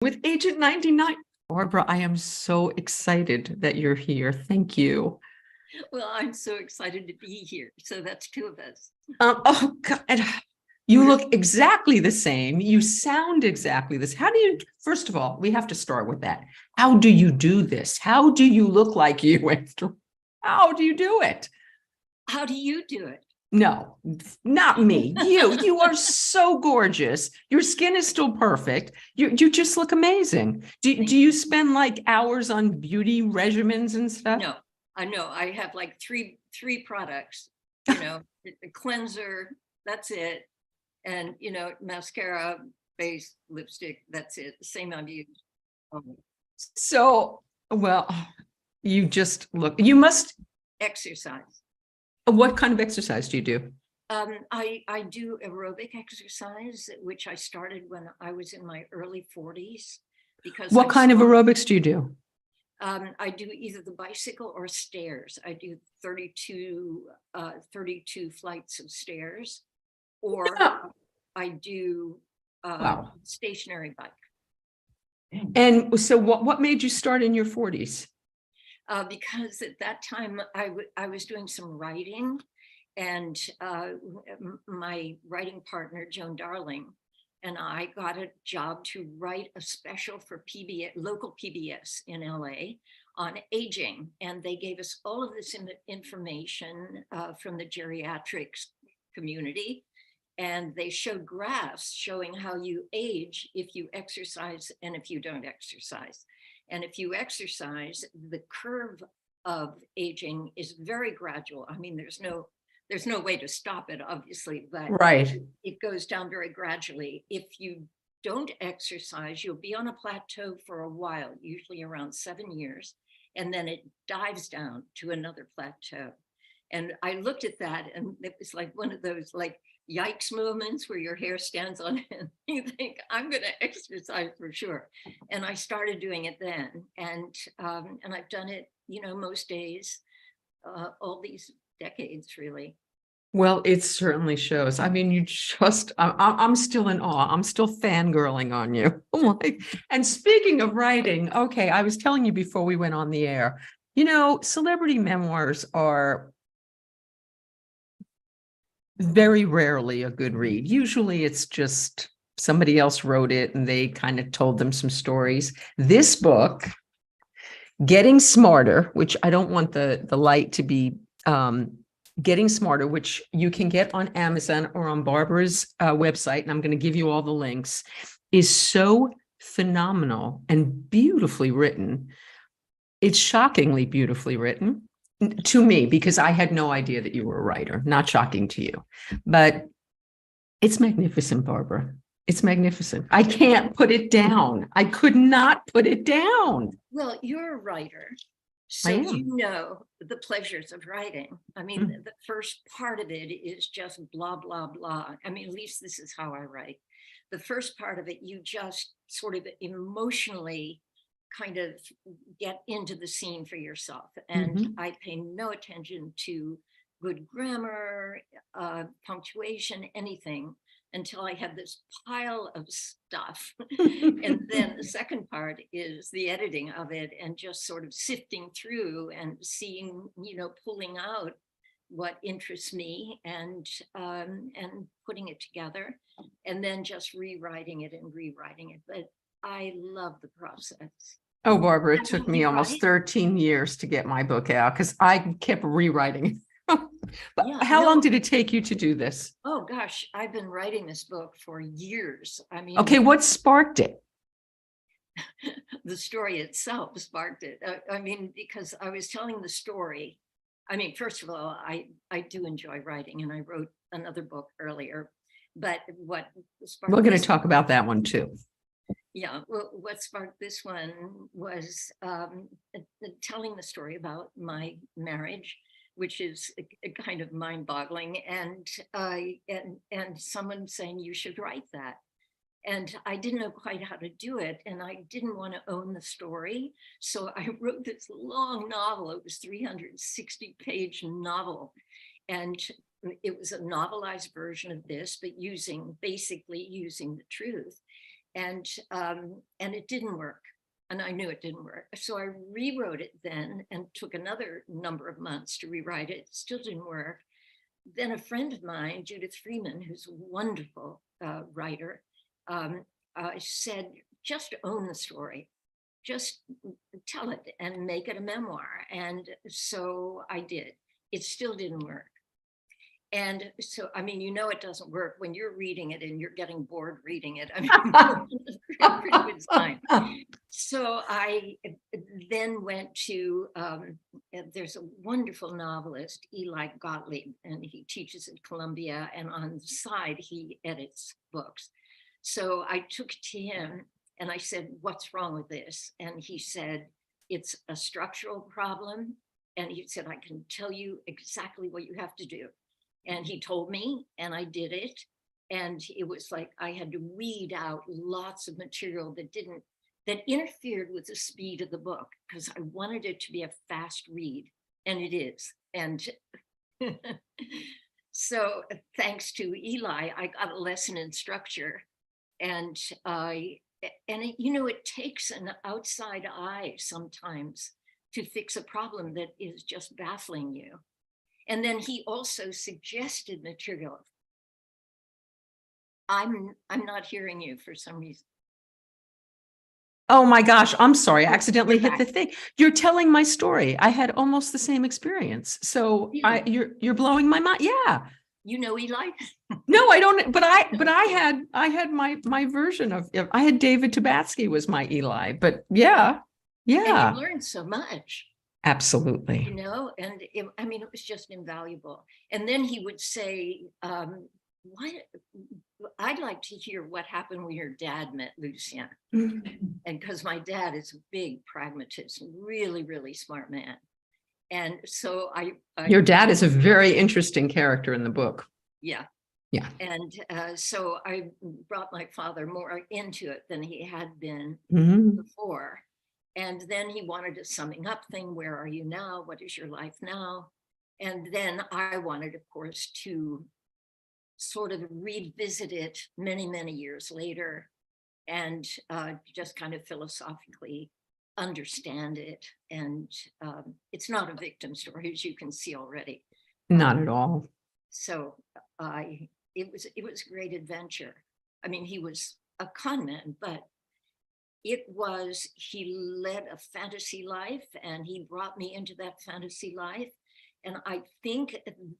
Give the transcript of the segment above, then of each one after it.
with Agent 99. Barbara, I am so excited that you're here. Thank you. Well, I'm so excited to be here. So that's two of us. Oh, God. You look exactly the same. You sound exactly this. How do you, first of all, we have to start with that. How do you do this? How do you look like you after? How do you do it? How do you do it? No, not me. You are so gorgeous. Your skin is still perfect. You just look amazing. Do you spend like hours on beauty regimens and stuff? No, I know. I have like three products, a cleanser, that's it. And, mascara, base, lipstick, that's it. Same I've used. So, well, you just look, you must. Exercise. What kind of exercise do you do? I do aerobic exercise, which I started when I was in my early 40s. Because what kind of aerobics do you do? I do either the bicycle or stairs. I do 32 flights of stairs, or I do Wow. stationary bike. And so what made you start in your 40s? Because at that time I was doing some writing, and my writing partner, Joan Darling, and I got a job to write a special for PBS, local PBS in LA on aging. And they gave us all of this information from the geriatrics community. And they showed graphs showing how you age if you exercise and if you don't exercise. And if you exercise, the curve of aging is very gradual. I mean, there's no way to stop it, obviously, but right. It goes down very gradually. If you don't exercise, you'll be on a plateau for a while, usually around 7 years, and then it dives down to another plateau. And I looked at that, and it was like one of those like yikes moments where your hair stands on end. You think, I'm going to exercise for sure. And I started doing it then, and I've done it, most days, all these decades, really. Well, it certainly shows. I mean, I'm still in awe. I'm still fangirling on you. Like, and speaking of writing, okay, I was telling you before we went on the air, celebrity memoirs are very rarely a good read. Usually it's just somebody else wrote it and they kind of told them some stories. This book, Getting Smarter, which I don't want the light to be Getting Smarter, which you can get on Amazon or on Barbara's website, and I'm going to give you all the links, is so phenomenal and beautifully written. It's shockingly beautifully written to me, because I had no idea that you were a writer. Not shocking to you, but it's magnificent, Barbara. It's magnificent. I can't put it down. I could not put it down. Well, you're a writer, so you know the pleasures of writing. I mean, the first part of it is just blah, blah, blah. I mean, at least this is how I write. The first part of it, you just sort of emotionally kind of get into the scene for yourself. And I pay no attention to good grammar, punctuation, anything, until I have this pile of stuff. And then the second part is the editing of it, and just sort of sifting through and seeing, pulling out what interests me, and putting it together, and then just rewriting it. But I love the process. Oh, Barbara, it took me almost 13 years to get my book out because I kept rewriting. But yeah, how long did it take you to do this? Oh, gosh, I've been writing this book for years. I mean, okay, what sparked it? The story itself sparked it. I mean, because I was telling the story. I mean, first of all, I do enjoy writing, and I wrote another book earlier. But what sparked we're going to talk about that one too. Yeah, well, what sparked this one was telling the story about my marriage, which is a kind of mind-boggling, and someone saying you should write that. And I didn't know quite how to do it, and I didn't want to own the story. So I wrote this long novel. It was 360-page novel. And it was a novelized version of this, but basically using the truth. and it didn't work. And I knew it didn't work. So I rewrote it then and took another number of months to rewrite it. Still didn't work. Then a friend of mine, Judith Freeman, who's a wonderful writer, said, just own the story. Just tell it and make it a memoir. And so I did. It still didn't work. And so, I mean, it doesn't work when you're reading it and you're getting bored reading it. I mean, pretty good sign. So I then went to, there's a wonderful novelist, Eli Gottlieb, and he teaches at Columbia, and on the side, he edits books. So I took it to him and I said, what's wrong with this? And he said, it's a structural problem. And he said, I can tell you exactly what you have to do. And he told me, and I did it. And it was like I had to weed out lots of material that interfered with the speed of the book, because I wanted it to be a fast read, and it is. And so thanks to Eli, I got a lesson in structure. And it takes an outside eye sometimes to fix a problem that is just baffling you. And then he also suggested material. I'm not hearing you for some reason. Oh my gosh, I'm sorry. I accidentally hit the thing. You're telling my story. I had almost the same experience. So Really? you're blowing my mind. Yeah. You know Eli? No, I don't, but I had my version of, I had David Tabatsky was my Eli, but yeah. And you learned so much. Absolutely. And it was just invaluable. And then he would say, I'd like to hear what happened when your dad met Lucien. And because my dad is a big pragmatist, really, really smart man. And so your dad is a very interesting character in the book. Yeah. Yeah. And so I brought my father more into it than he had been before. And then he wanted a summing up thing. Where are you now? What is your life now? And then I wanted, of course, to sort of revisit it many, many years later and just kind of philosophically understand it. And it's not a victim story, as you can see already. Not at all. So it was a great adventure. I mean, he was a con man, but he led a fantasy life and he brought me into that fantasy life. And I think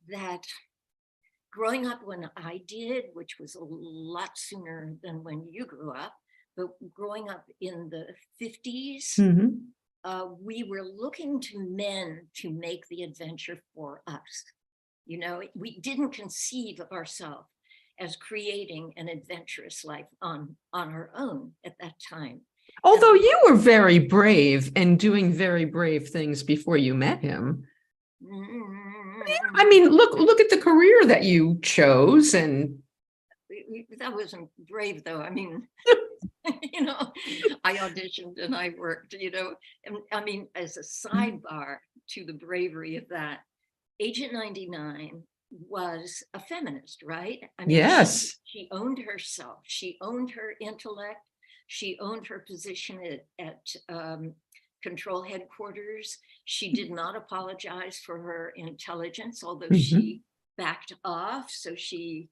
that growing up when I did, which was a lot sooner than when you grew up, but growing up in the 50s, we were looking to men to make the adventure for us. We didn't conceive of ourselves as creating an adventurous life on our own at that time. Although you were very brave and doing very brave things before you met him. I mean, look at the career that you chose. And that wasn't brave, though. I mean, I auditioned and I worked, and I mean, as a sidebar to the bravery of that, Agent 99 was a feminist, right? I mean, yes. She owned herself. She owned her intellect. She owned her position at control headquarters. She did not apologize for her intelligence, although she backed off so she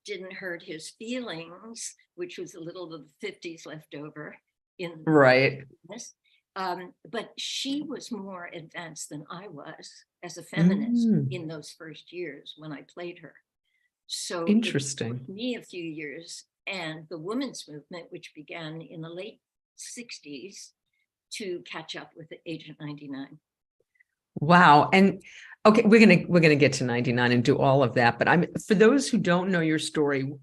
didn't hurt his feelings, which was a little of the 50s left over in this. But she was more advanced than I was as a feminist in those first years when I played her. So interesting. It took me a few years, and the women's movement, which began in the late 60s, to catch up with Agent 99. Wow. And okay, we're gonna get to 99 and do all of that. But for those who don't know your story,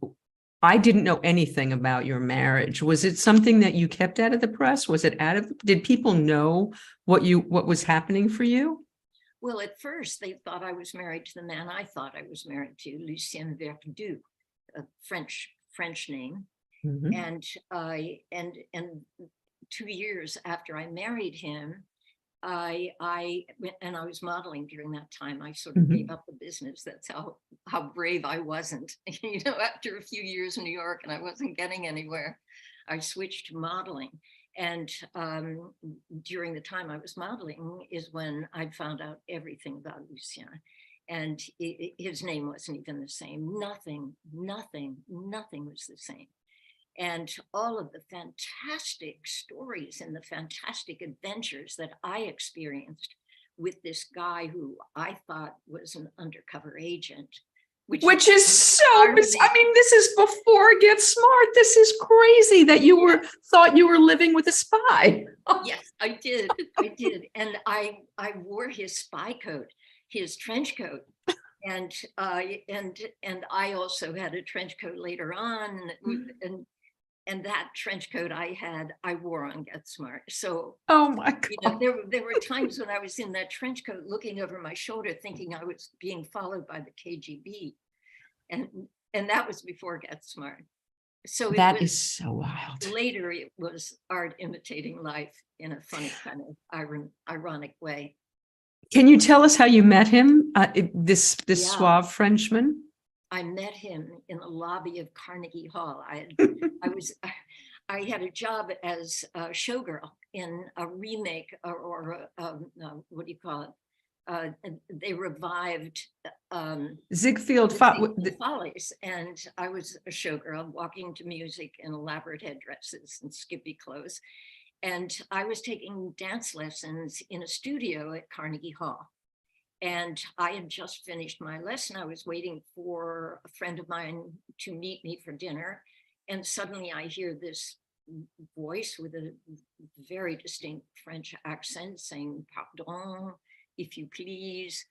I didn't know anything about your marriage. Was it something that you kept out of the press? Was it did people know what was happening for you? Well, at first they thought I was married to the man I thought I was married to, Lucien Verdu, a French name. And 2 years after I married him, I was modeling during that time. I sort of gave up the business. That's how brave I wasn't, after a few years in New York, and I wasn't getting anywhere. I switched to modeling. And during the time I was modeling is when I found out everything about Lucien. And his name wasn't even the same. Nothing was the same. And all of the fantastic stories and the fantastic adventures that I experienced with this guy who I thought was an undercover agent. Which is so, I mean, this is before Get Smart. This is crazy that you thought you were living with a spy. Yes, I did. And I wore his spy coat, his trench coat. And I also had a trench coat later on. And that trench coat I wore on Get Smart. So, oh my God. You know, there were times when I was in that trench coat looking over my shoulder, thinking I was being followed by the KGB. And that was before Get Smart. So that is so wild. Later, it was art imitating life in a funny kind of ironic way. Can you tell us how you met him? This suave Frenchman? I met him in the lobby of Carnegie Hall. I had a job as a showgirl in a remake or what do you call it? They revived Ziegfeld Follies, and I was a showgirl walking to music in elaborate headdresses and skimpy clothes. And I was taking dance lessons in a studio at Carnegie Hall. And I had just finished my lesson. I was waiting for a friend of mine to meet me for dinner. And suddenly I hear this voice with a very distinct French accent saying, "Pardon, if you please,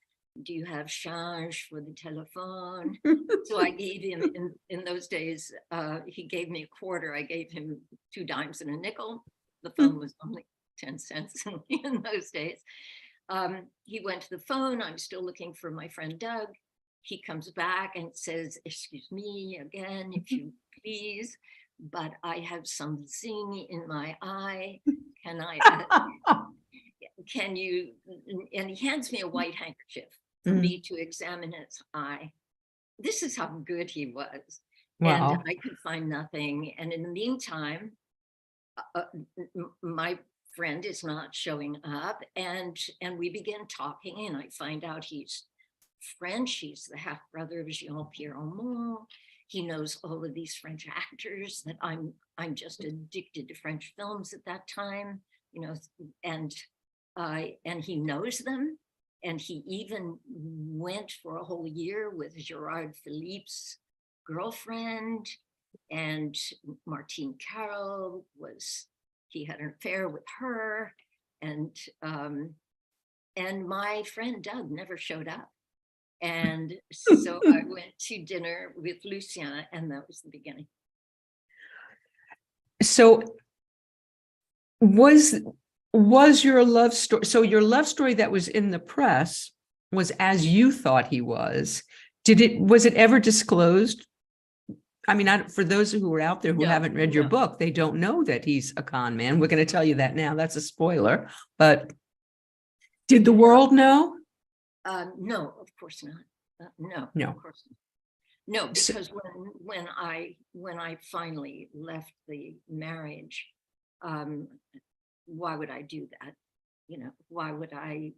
do you have change for the telephone?" So I gave him, in those days, he gave me a quarter. I gave him 2 dimes and a nickel. The phone was only 10 cents in those days. He went to the phone. I'm still looking for my friend Doug. He comes back and says, "Excuse me again, if you please, but I have some zing in my eye. Can you," and he hands me a white handkerchief for me to examine his eye. This is how good he was. Wow. And I could find nothing. And in the meantime, my friend is not showing up, and we begin talking, and I find out he's French. He's the half brother of Jean-Pierre Aumont. He knows all of these French actors that I'm just addicted to French films at that time, you know, and he knows them, and he even went for a whole year with Gerard Philippe's girlfriend, and Martine Carroll he had an affair with her, and my friend Doug never showed up. And so I went to dinner with Lucien, and that was the beginning. So was your love story, so your love story that was in the press was as you thought he was. Was it ever disclosed? I mean, for those who are out there who haven't read your book, they don't know that he's a con man. We're going to tell you that now. That's a spoiler. But did the world know? No, of course not. No, of course not. No, because when I finally left the marriage, why would I do that? You know, why would I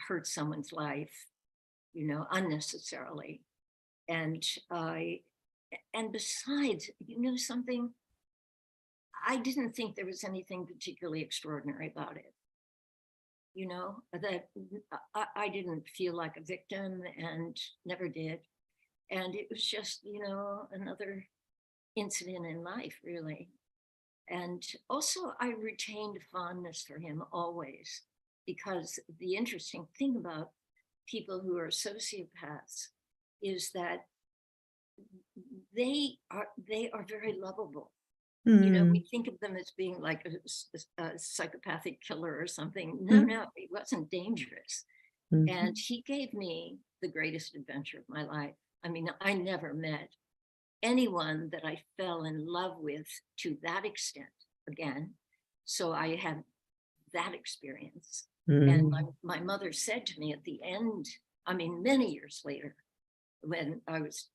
hurt someone's life, you know, unnecessarily? And besides, you know something, I didn't think there was anything particularly extraordinary about it. You know, that I didn't feel like a victim, and never did. And it was just, you know, another incident in life, really. And also I retained fondness for him always, because the interesting thing about people who are sociopaths is that they are very lovable. You know, we think of them as being like a psychopathic killer or something. No, he wasn't dangerous. And he gave me the greatest adventure of my life. I mean, I never met anyone that I fell in love with to that extent again. So I had that experience. And my mother said to me at the end, I mean, many years later, when I was,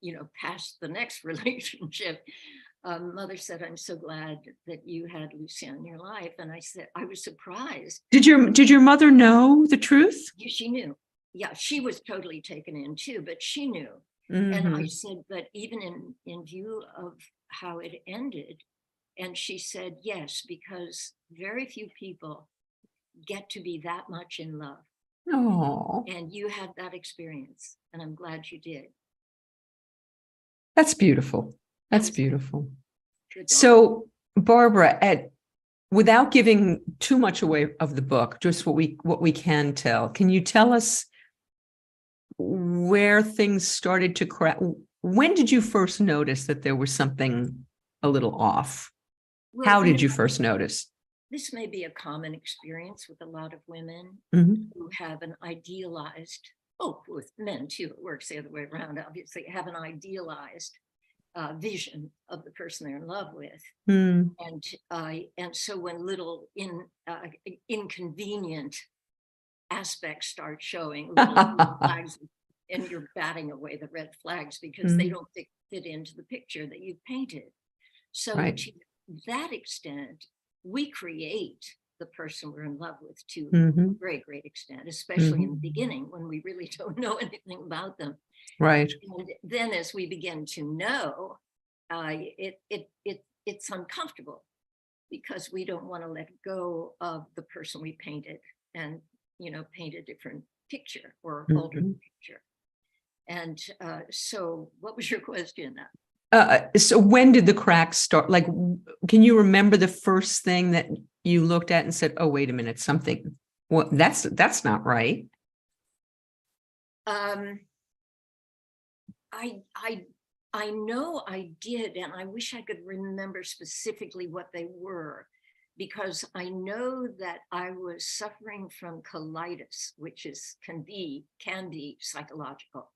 you know, past the next relationship, Mother said, I'm so glad that you had Lucien in your life. And I said, I was surprised. Did your mother know the truth? She knew. Yeah, she was totally taken in too, but she knew. Mm-hmm. And I said, but even in view of how it ended, and she said, yes, because very few people get to be that much in love. Oh, And you had that experience, and I'm glad you did. that's beautiful. That's beautiful. Good. So, Barbara, without giving too much away of the book, just what we can tell, can you tell us where things started to crack? When did you first notice that there was something a little off? Well, how did you first notice? This may be a common experience with a lot of women who have an idealized, with men too, it works the other way around, obviously, have an idealized vision of the person they're in love with. And so when little inconvenient aspects start showing, little flags, and you're batting away the red flags because they don't fit into the picture that you've painted. So to that extent, we create the person we're in love with to a very great extent, especially in the beginning when we really don't know anything about them. Right. And then as we begin to know, it's uncomfortable because we don't want to let go of the person we painted and, paint a different picture or alter the picture. And so what was your question now? So when did the cracks start? Like, can you remember the first thing that you looked at and said, oh, wait a minute, something, well, that's not right. I know I did, and I wish I could remember specifically what they were, because I know that I was suffering from colitis, which can be psychological.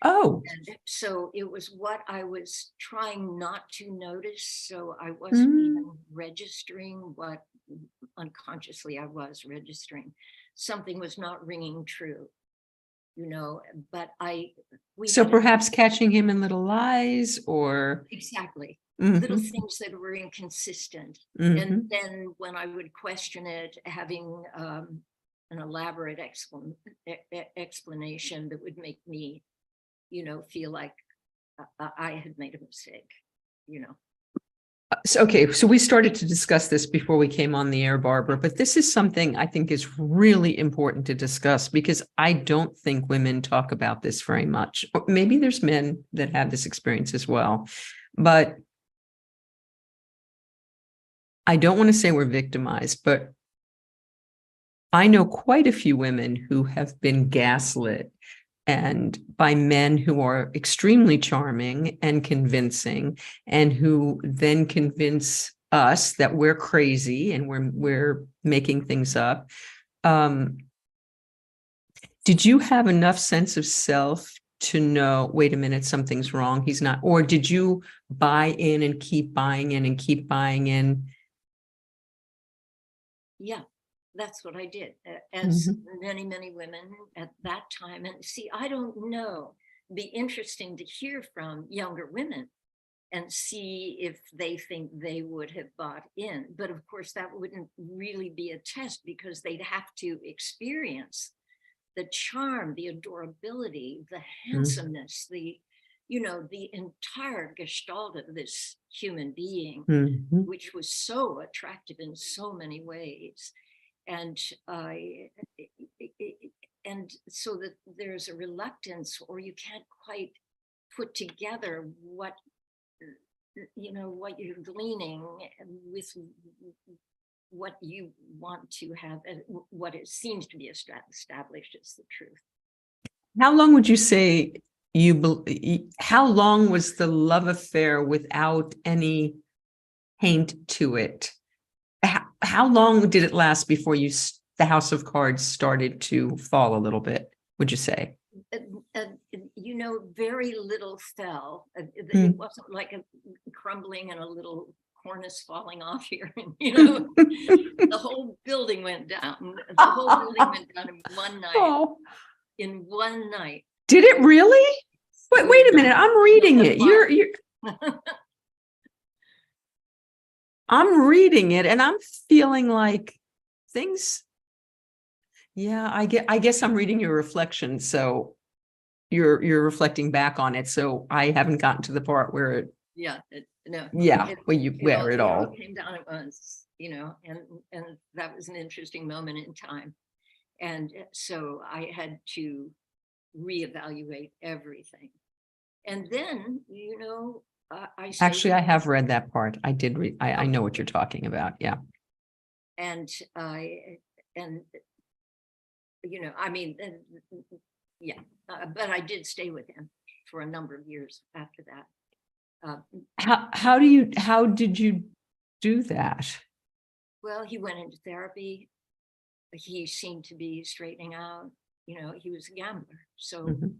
Oh. And so it was what I was trying not to notice. So I wasn't even registering what unconsciously I was registering. Something was not ringing true, but so perhaps catching him in little lies or. Exactly. Little things that were inconsistent. And then when I would question it, having an elaborate explanation that would make me feel like I had made a mistake, So, okay, so we started to discuss this before we came on the air, Barbara, but this is something I think is really important to discuss because I don't think women talk about this very much. Maybe there's men that have this experience as well, but I don't want to say we're victimized, but I know quite a few women who have been gaslit and by men who are extremely charming and convincing, and who then convince us that we're crazy and we're making things up. Did you have enough sense of self to know, wait a minute, something's wrong, he's not, or did you buy in and keep buying in and keep buying in? Yeah. That's what I did, as many, many women at that time. And see, I don't know. It'd be interesting to hear from younger women and see if they think they would have bought in. But of course, that wouldn't really be a test because they'd have to experience the charm, the adorability, the handsomeness, the entire gestalt of this human being, which was so attractive in so many ways. And so that there's a reluctance, or you can't quite put together what you're gleaning with what you want to have, and what it seems to be established as the truth. How long would you say how long was the love affair without any taint to it? How long did it last before the house of cards started to fall a little bit, would you say? Very little fell. It wasn't like a crumbling and a little cornice falling off here. The whole building went down. The whole building went down in one night. Oh. In one night. Did it really? Wait a minute. I'm reading it. You're I'm reading it and I'm feeling like things. Yeah, I guess I'm reading your reflection. So you're reflecting back on it. So I haven't gotten to the part where it, Yeah, no, yeah, where it it all all. came down at once, and that was an interesting moment in time. And so I had to reevaluate everything. And then, I stayed Actually, with, I have read that part. I did read, I know what you're talking about. Yeah. and and, I mean, yeah, but I did stay with him for a number of years after that. How did you do that? Well, he went into therapy. He seemed to be straightening out. He was a gambler. So Mhm,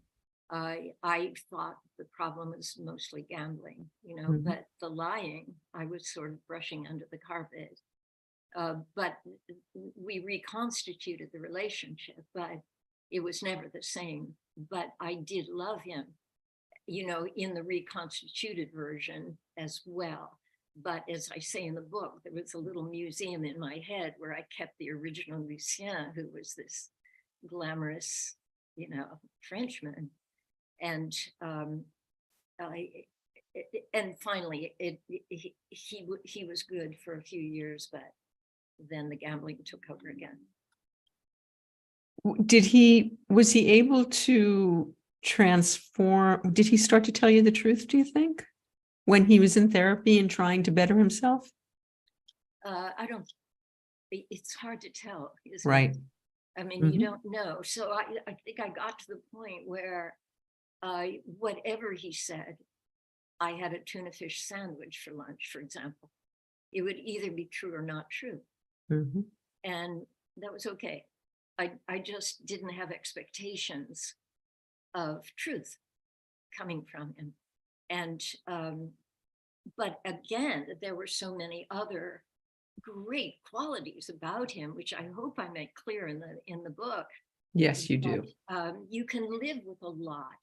I thought the problem was mostly gambling, mhm. but the lying, I was sort of brushing under the carpet. But we reconstituted the relationship, but it was never the same. But I did love him, in the reconstituted version as well. But as I say in the book, there was a little museum in my head where I kept the original Lucien, who was this glamorous, Frenchman. And I, and finally, he was good for a few years, but then the gambling took over again. Was he able to transform? Did he start to tell you the truth, do you think, when he was in therapy and trying to better himself? I don't, it's hard to tell, isn't it? Right. I mean, you don't know. So I think I got to the point where whatever he said, I had a tuna fish sandwich for lunch, for example. It would either be true or not true. Mhm. And that was okay. I just didn't have expectations of truth coming from him. And, but again, there were so many other great qualities about him, which I hope I make clear in the book. Yes, you do. You can live with a lot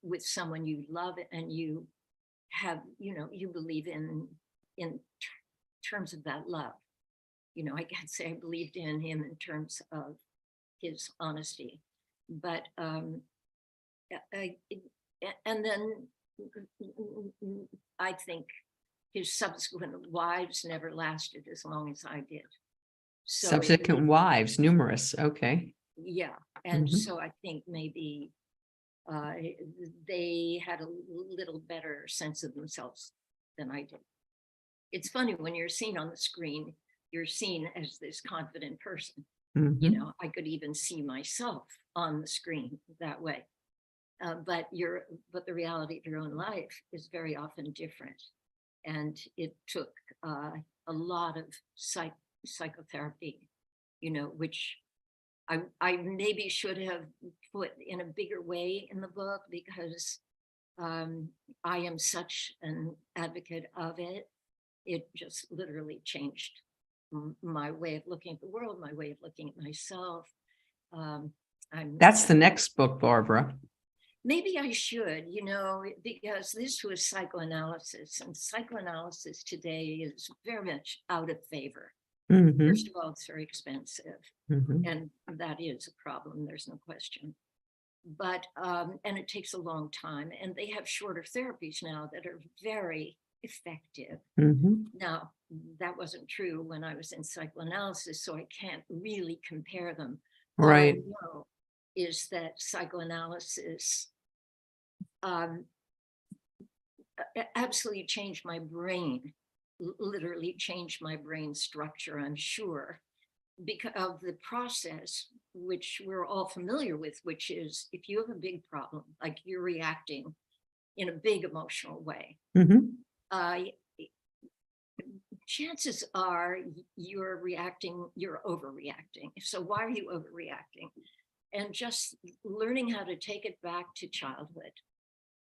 with someone you love and you have, you believe in terms of that love. I can't say I believed in him in terms of his honesty, but and then I think his subsequent wives never lasted as long as I did. So Subsequent wives, numerous. Okay. yeah, and so I think maybe they had a little better sense of themselves than I did. It's funny when you're seen on the screen, you're seen as this confident person. I could even see myself on the screen that way. But the reality of your own life is very often different. And it took a lot of psychotherapy, which I maybe should have put in a bigger way in the book because I am such an advocate of it. It just literally changed my way of looking at the world, my way of looking at myself. That's the next book, Barbara. Maybe I should, because this was psychoanalysis, and psychoanalysis today is very much out of favor. First of all, it's very expensive, and that is a problem. There's no question. But and it takes a long time, and they have shorter therapies now that are very effective. Now, that wasn't true when I was in psychoanalysis, so I can't really compare them. Right. All I know is that psychoanalysis absolutely changed my brain, literally changed my brain structure, I'm sure, because of the process, which we're all familiar with, which is if you have a big problem, like you're reacting in a big emotional way, chances are you're overreacting. So why are you overreacting? And just learning how to take it back to childhood,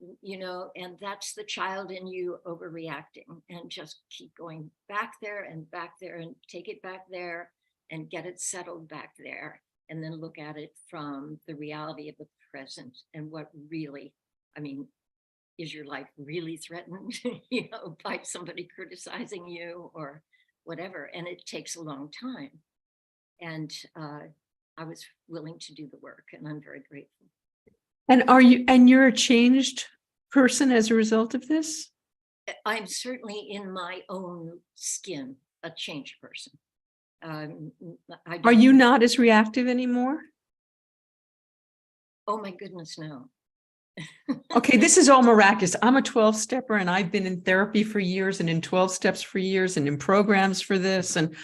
and that's the child in you overreacting, and just keep going back there and take it back there and get it settled back there. And then look at it from the reality of the present and what really, I mean, is your life really threatened, by somebody criticizing you or whatever? And it takes a long time. And I was willing to do the work, and I'm very grateful. And you're a changed person as a result of this? I'm certainly in my own skin, a changed person. Are you not as reactive anymore? Oh my goodness, no. Okay, this is all miraculous. I'm a 12-stepper and I've been in therapy for years and in 12 steps for years and in programs for this. And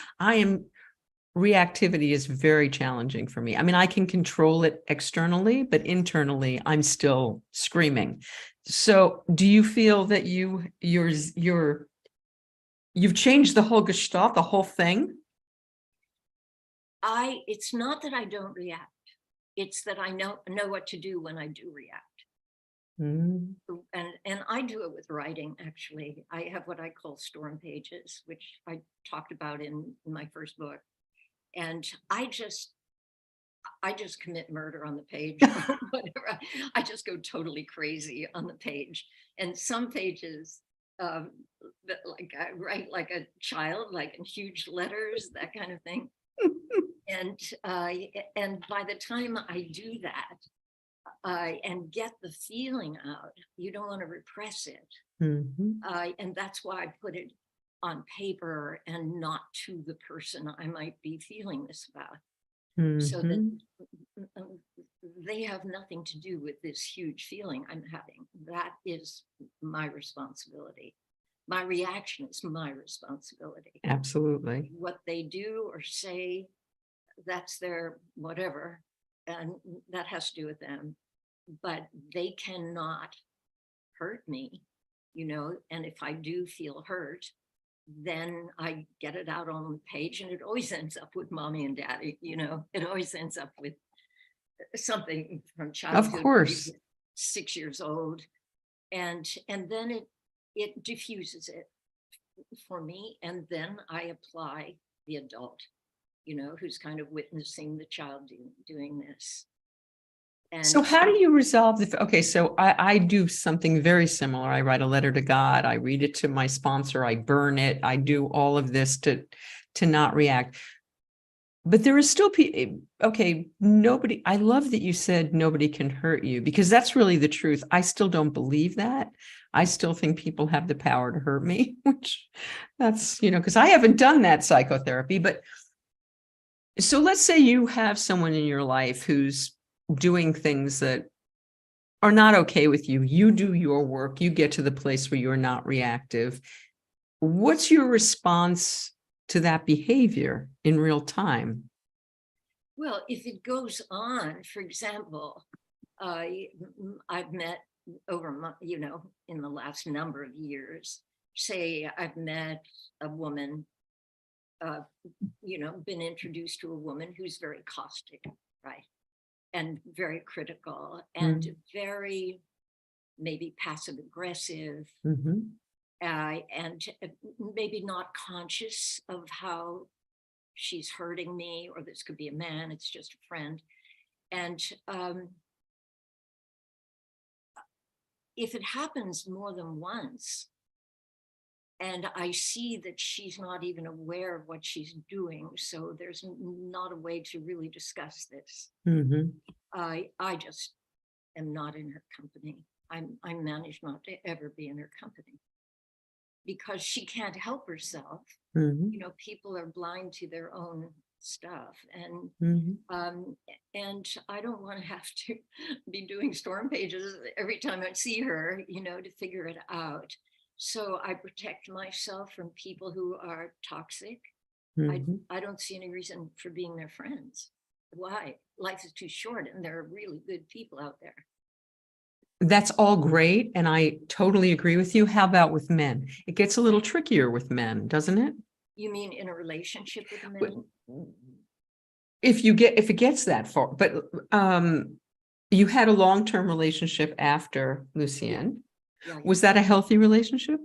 reactivity is very challenging for me. I mean, I can control it externally, but internally, I'm still screaming. So do you feel that you've changed the whole gestalt, the whole thing? It's not that I don't react. It's that I know what to do when I do react. Mm. And I do it with writing, actually. I have what I call storm pages, which I talked about in my first book. And I just commit murder on the page, or whatever. I just go totally crazy on the page. And some pages, like I write like a child, like in huge letters, that kind of thing. And by the time I do that, and get the feeling out, you don't want to repress it. Mm-hmm. And that's why I put it on paper and not to the person I might be feeling this about. Mm-hmm. So that they have nothing to do with this huge feeling I'm having. That is my responsibility. My reaction is my responsibility. Absolutely. What they do or say, that's their whatever, and that has to do with them. But they cannot hurt me, and if I do feel hurt, then I get it out on the page, and it always ends up with mommy and daddy. It always ends up with something from childhood. Of course. 6 years old, and then it diffuses it for me, and then I apply the adult, who's kind of witnessing the child doing this. And so how do you resolve okay, so I do something very similar. I write a letter to God, I read it to my sponsor, I burn it, I do all of this to not react. But there is still okay, nobody, I love that you said nobody can hurt you, because that's really the truth. I still don't believe that. I still think people have the power to hurt me, which that's, because I haven't done that psychotherapy. But so let's say you have someone in your life who's doing things that are not okay with you. You do your work, you get to the place where you're not reactive. What's your response to that behavior in real time? Well, if it goes on, for example, I've met over, in the last number of years, say I've met a woman, been introduced to a woman who's very caustic, right? And very critical and very maybe passive aggressive, and maybe not conscious of how she's hurting me, or this could be a man, it's just a friend. And if it happens more than once, and I see that she's not even aware of what she's doing, so there's not a way to really discuss this. I just am not in her company. I manage not to ever be in her company, because she can't help herself. People are blind to their own stuff, and I don't want to have to be doing storm pages every time I see her, to figure it out. So I protect myself from people who are toxic. I don't see any reason for being their friends. Why? Life is too short, and there are really good people out there. That's all great, and I totally agree with you. How about with men? It gets a little trickier with men, doesn't it? You mean in a relationship with a man? If it gets that far, but you had a long-term relationship after Lucien. Yeah. Was that a healthy relationship?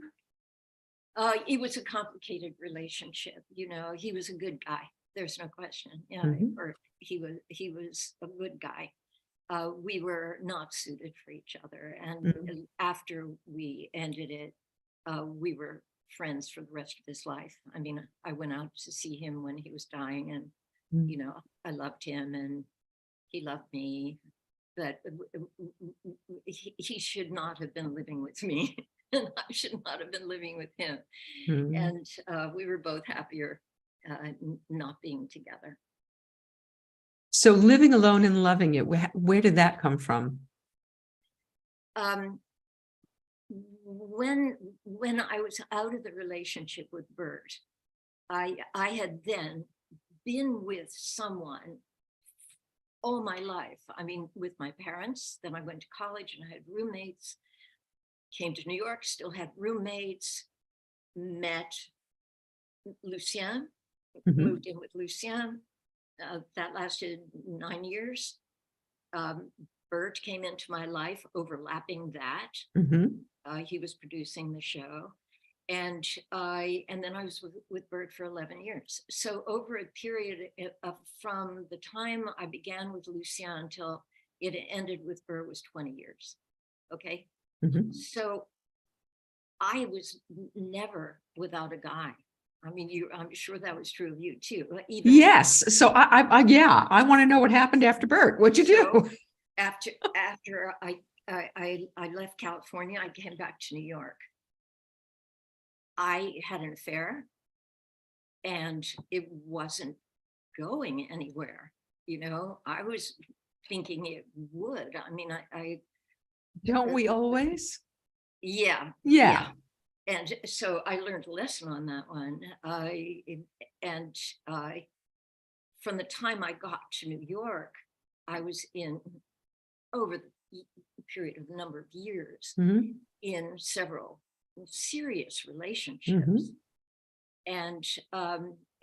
It was a complicated relationship. He was a good guy. There's no question. Or he was a good guy. we were not suited for each other. And after we ended it, we were friends for the rest of his life. I mean, I went out to see him when he was dying, and, you know, I loved him and he loved me, but he should not have been living with me. And I should not have been living with him. And we were both happier not being together. So living alone and loving it, where did that come from? When I was out of the relationship with Bert, I had then been with someone all my life. I mean, with my parents, then I went to college and I had roommates, came to New York, still had roommates, met Lucien, moved in with Lucien. That lasted 9 years. Bert came into my life overlapping that. He was producing the show. And then I was with Bert for 11 years. So over a period of from the time I began with Lucien until it ended with Bert was 20 years. Okay. So I was never without a guy. I mean, I'm sure that was true of you too. Even yes. So I want to know what happened after Bert. What'd you do? After I left California, I came back to New York. I had an affair and it wasn't going anywhere. You know, I was thinking it would. I mean, don't we always? Yeah. Yeah. And so I learned a lesson on that one. From the time I got to New York, I was in, over the period of a number of years, in several serious relationships. And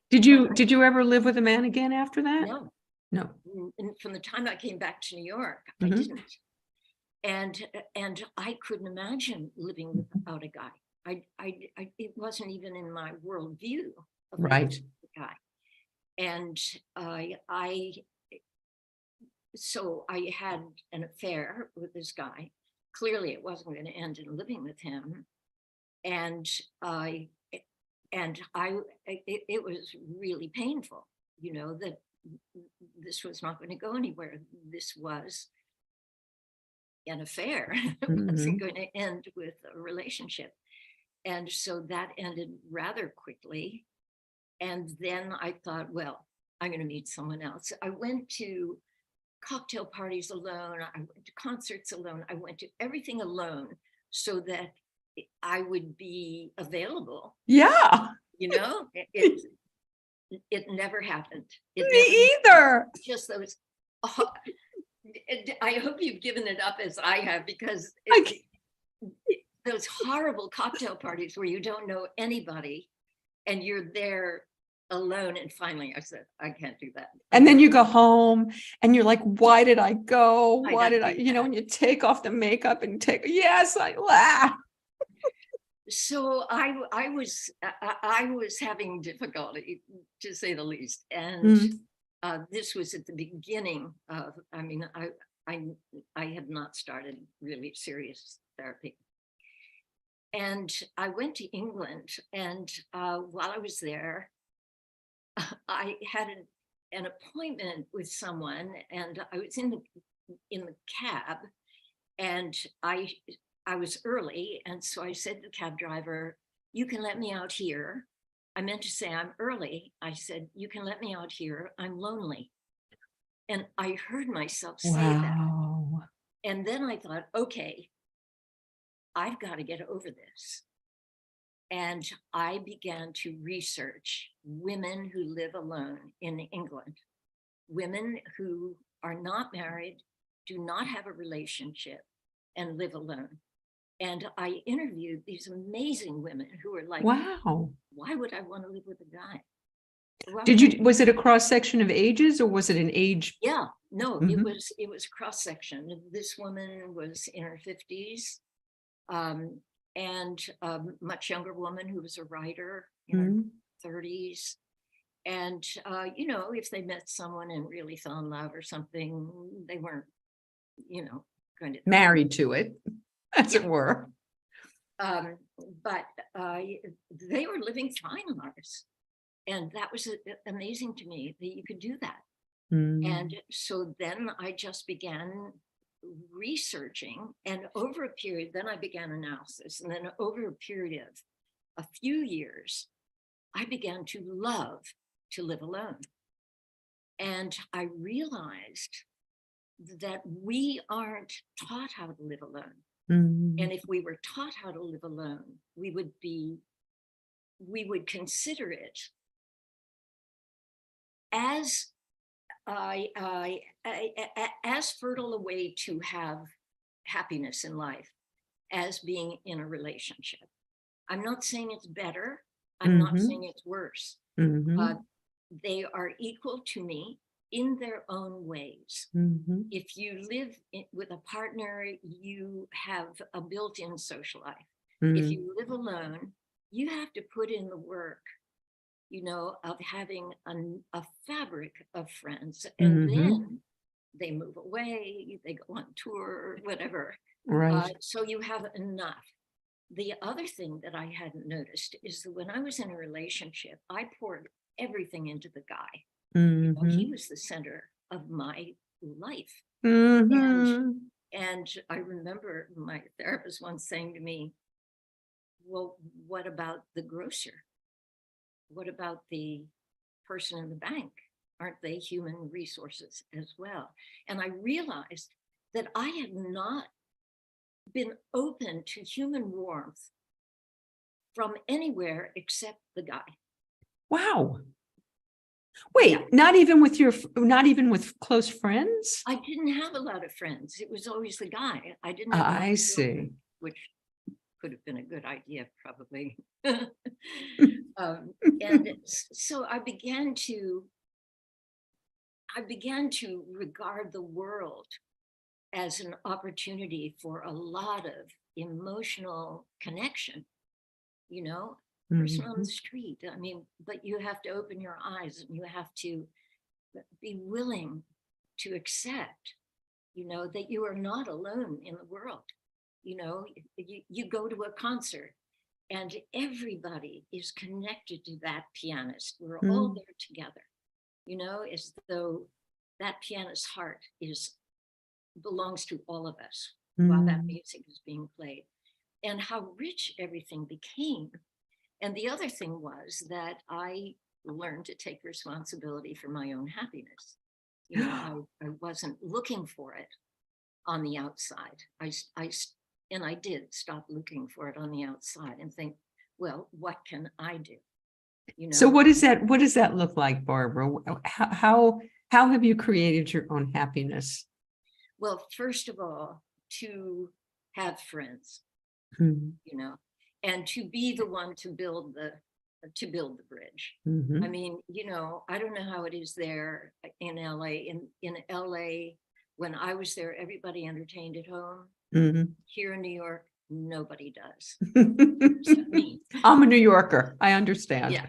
did you ever live with a man again after that? No. And from the time I came back to New York, I didn't. And I couldn't imagine living without a guy. It wasn't even in my worldview of right. A guy. And so I had an affair with this guy. Clearly it wasn't going to end in living with him. And it was really painful, you know, that this was not going to go anywhere. This was an affair. It wasn't going to end with a relationship. And so that ended rather quickly. And then I thought, well, I'm going to meet someone else. I went to cocktail parties alone. I went to concerts alone. I went to everything alone so that I would be available. Yeah. You know, it never happened. Me either. Just those. I hope you've given it up as I have, because those horrible cocktail parties where you don't know anybody and you're there alone. And finally I said, I can't do that. And then you go home and you're like, why did I go? Why did I, you know, and you take off the makeup and yes, I laugh. So I was having difficulty, to say the least. And this was at the beginning of, I mean, I had not started really serious therapy. And I went to England, and while I was there, I had an appointment with someone, and I was in the cab, and I was early, and so I said to the cab driver, "You can let me out here." I meant to say I'm early. I said, "You can let me out here. I'm lonely." And I heard myself say that. And then I thought, okay, I've got to get over this. And I began to research women who live alone in England, women who are not married, do not have a relationship, and live alone. And I interviewed these amazing women who were like, wow, why would I want to live with a guy? Was it a cross section of ages, or was it an age? Yeah, no, it was cross section. This woman was in her 50s, and a much younger woman who was a writer in her 30s. And, you know, if they met someone and really fell in love or something, they weren't you know, kind of Married to it, as it Yeah. were. But they were living fine lives. And that was amazing to me that you could do that. And so then I just began researching, and over a period, then I began analysis. And then over a period of a few years, I began to love to live alone. And I realized that we aren't taught how to live alone. And if we were taught how to live alone, we would consider it as as fertile a way to have happiness in life as being in a relationship. I'm not saying it's better. I'm not saying it's worse. They are equal to me in their own ways. If you live with a partner, you have a built-in social life. If you live alone, you have to put in the work, you know, of having a fabric of friends, and then they move away, they go on tour, whatever. Right. So you have enough. The other thing that I hadn't noticed is that when I was in a relationship, I poured everything into the guy. You know, he was the center of my life. And I remember my therapist once saying to me, well, what about the grocer? What about the person in the bank? Aren't they human resources as well? And I realized that I had not been open to human warmth from anywhere except the guy. Wow. Wait, Yeah. not even with close friends? I didn't have a lot of friends. It was always the guy. I didn't have I see. which could have been a good idea, probably. And so I began to regard the world as an opportunity for a lot of emotional connection, you know, person on the street. I mean, but you have to open your eyes and you have to be willing to accept, you know, that you are not alone in the world. You know, you go to a concert and everybody is connected to that pianist. We're all there together, you know, as though that pianist's heart belongs to all of us while that music is being played. And how rich everything became. And the other thing was that I learned to take responsibility for my own happiness. You know, I wasn't looking for it on the outside. I did stop looking for it on the outside and think, well, what can I do? You know. So what does that look like, Barbara? How have you created your own happiness? Well, first of all, to have friends, you know, and to be the one to build the bridge. I mean, you know, I don't know how it is there in LA. In LA, when I was there, everybody entertained at home. Here in New York, nobody does. Except me. I'm a New Yorker. I understand. Yeah.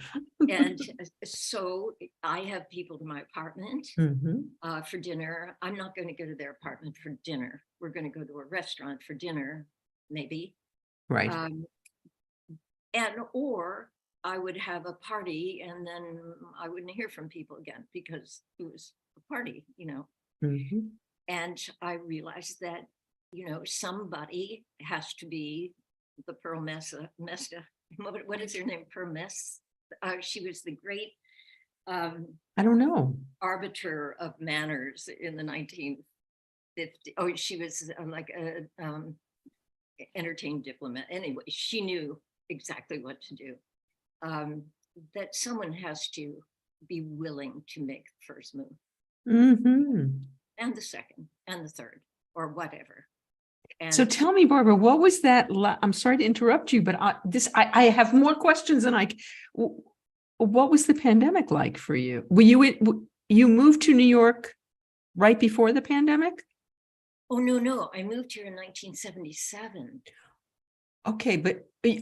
And so I have people to my apartment for dinner. I'm not going to go to their apartment for dinner. We're going to go to a restaurant for dinner, maybe. Right. Or I would have a party and then I wouldn't hear from people again because it was a party, you know. And I realized that, you know, somebody has to be the Pearl Mesa, what is her name? Pearl Mess. She was the great I don't know, arbiter of manners in the 1950s. Oh, she was like a entertained diplomat. Anyway, she knew exactly what to do. That someone has to be willing to make the first move. And the second and the third or whatever. And so tell me, Barbara, what was that? I'm sorry to interrupt you, but I have more questions than what was the pandemic like for you? You moved to New York right before the pandemic? Oh, no. I moved here in 1977. Okay,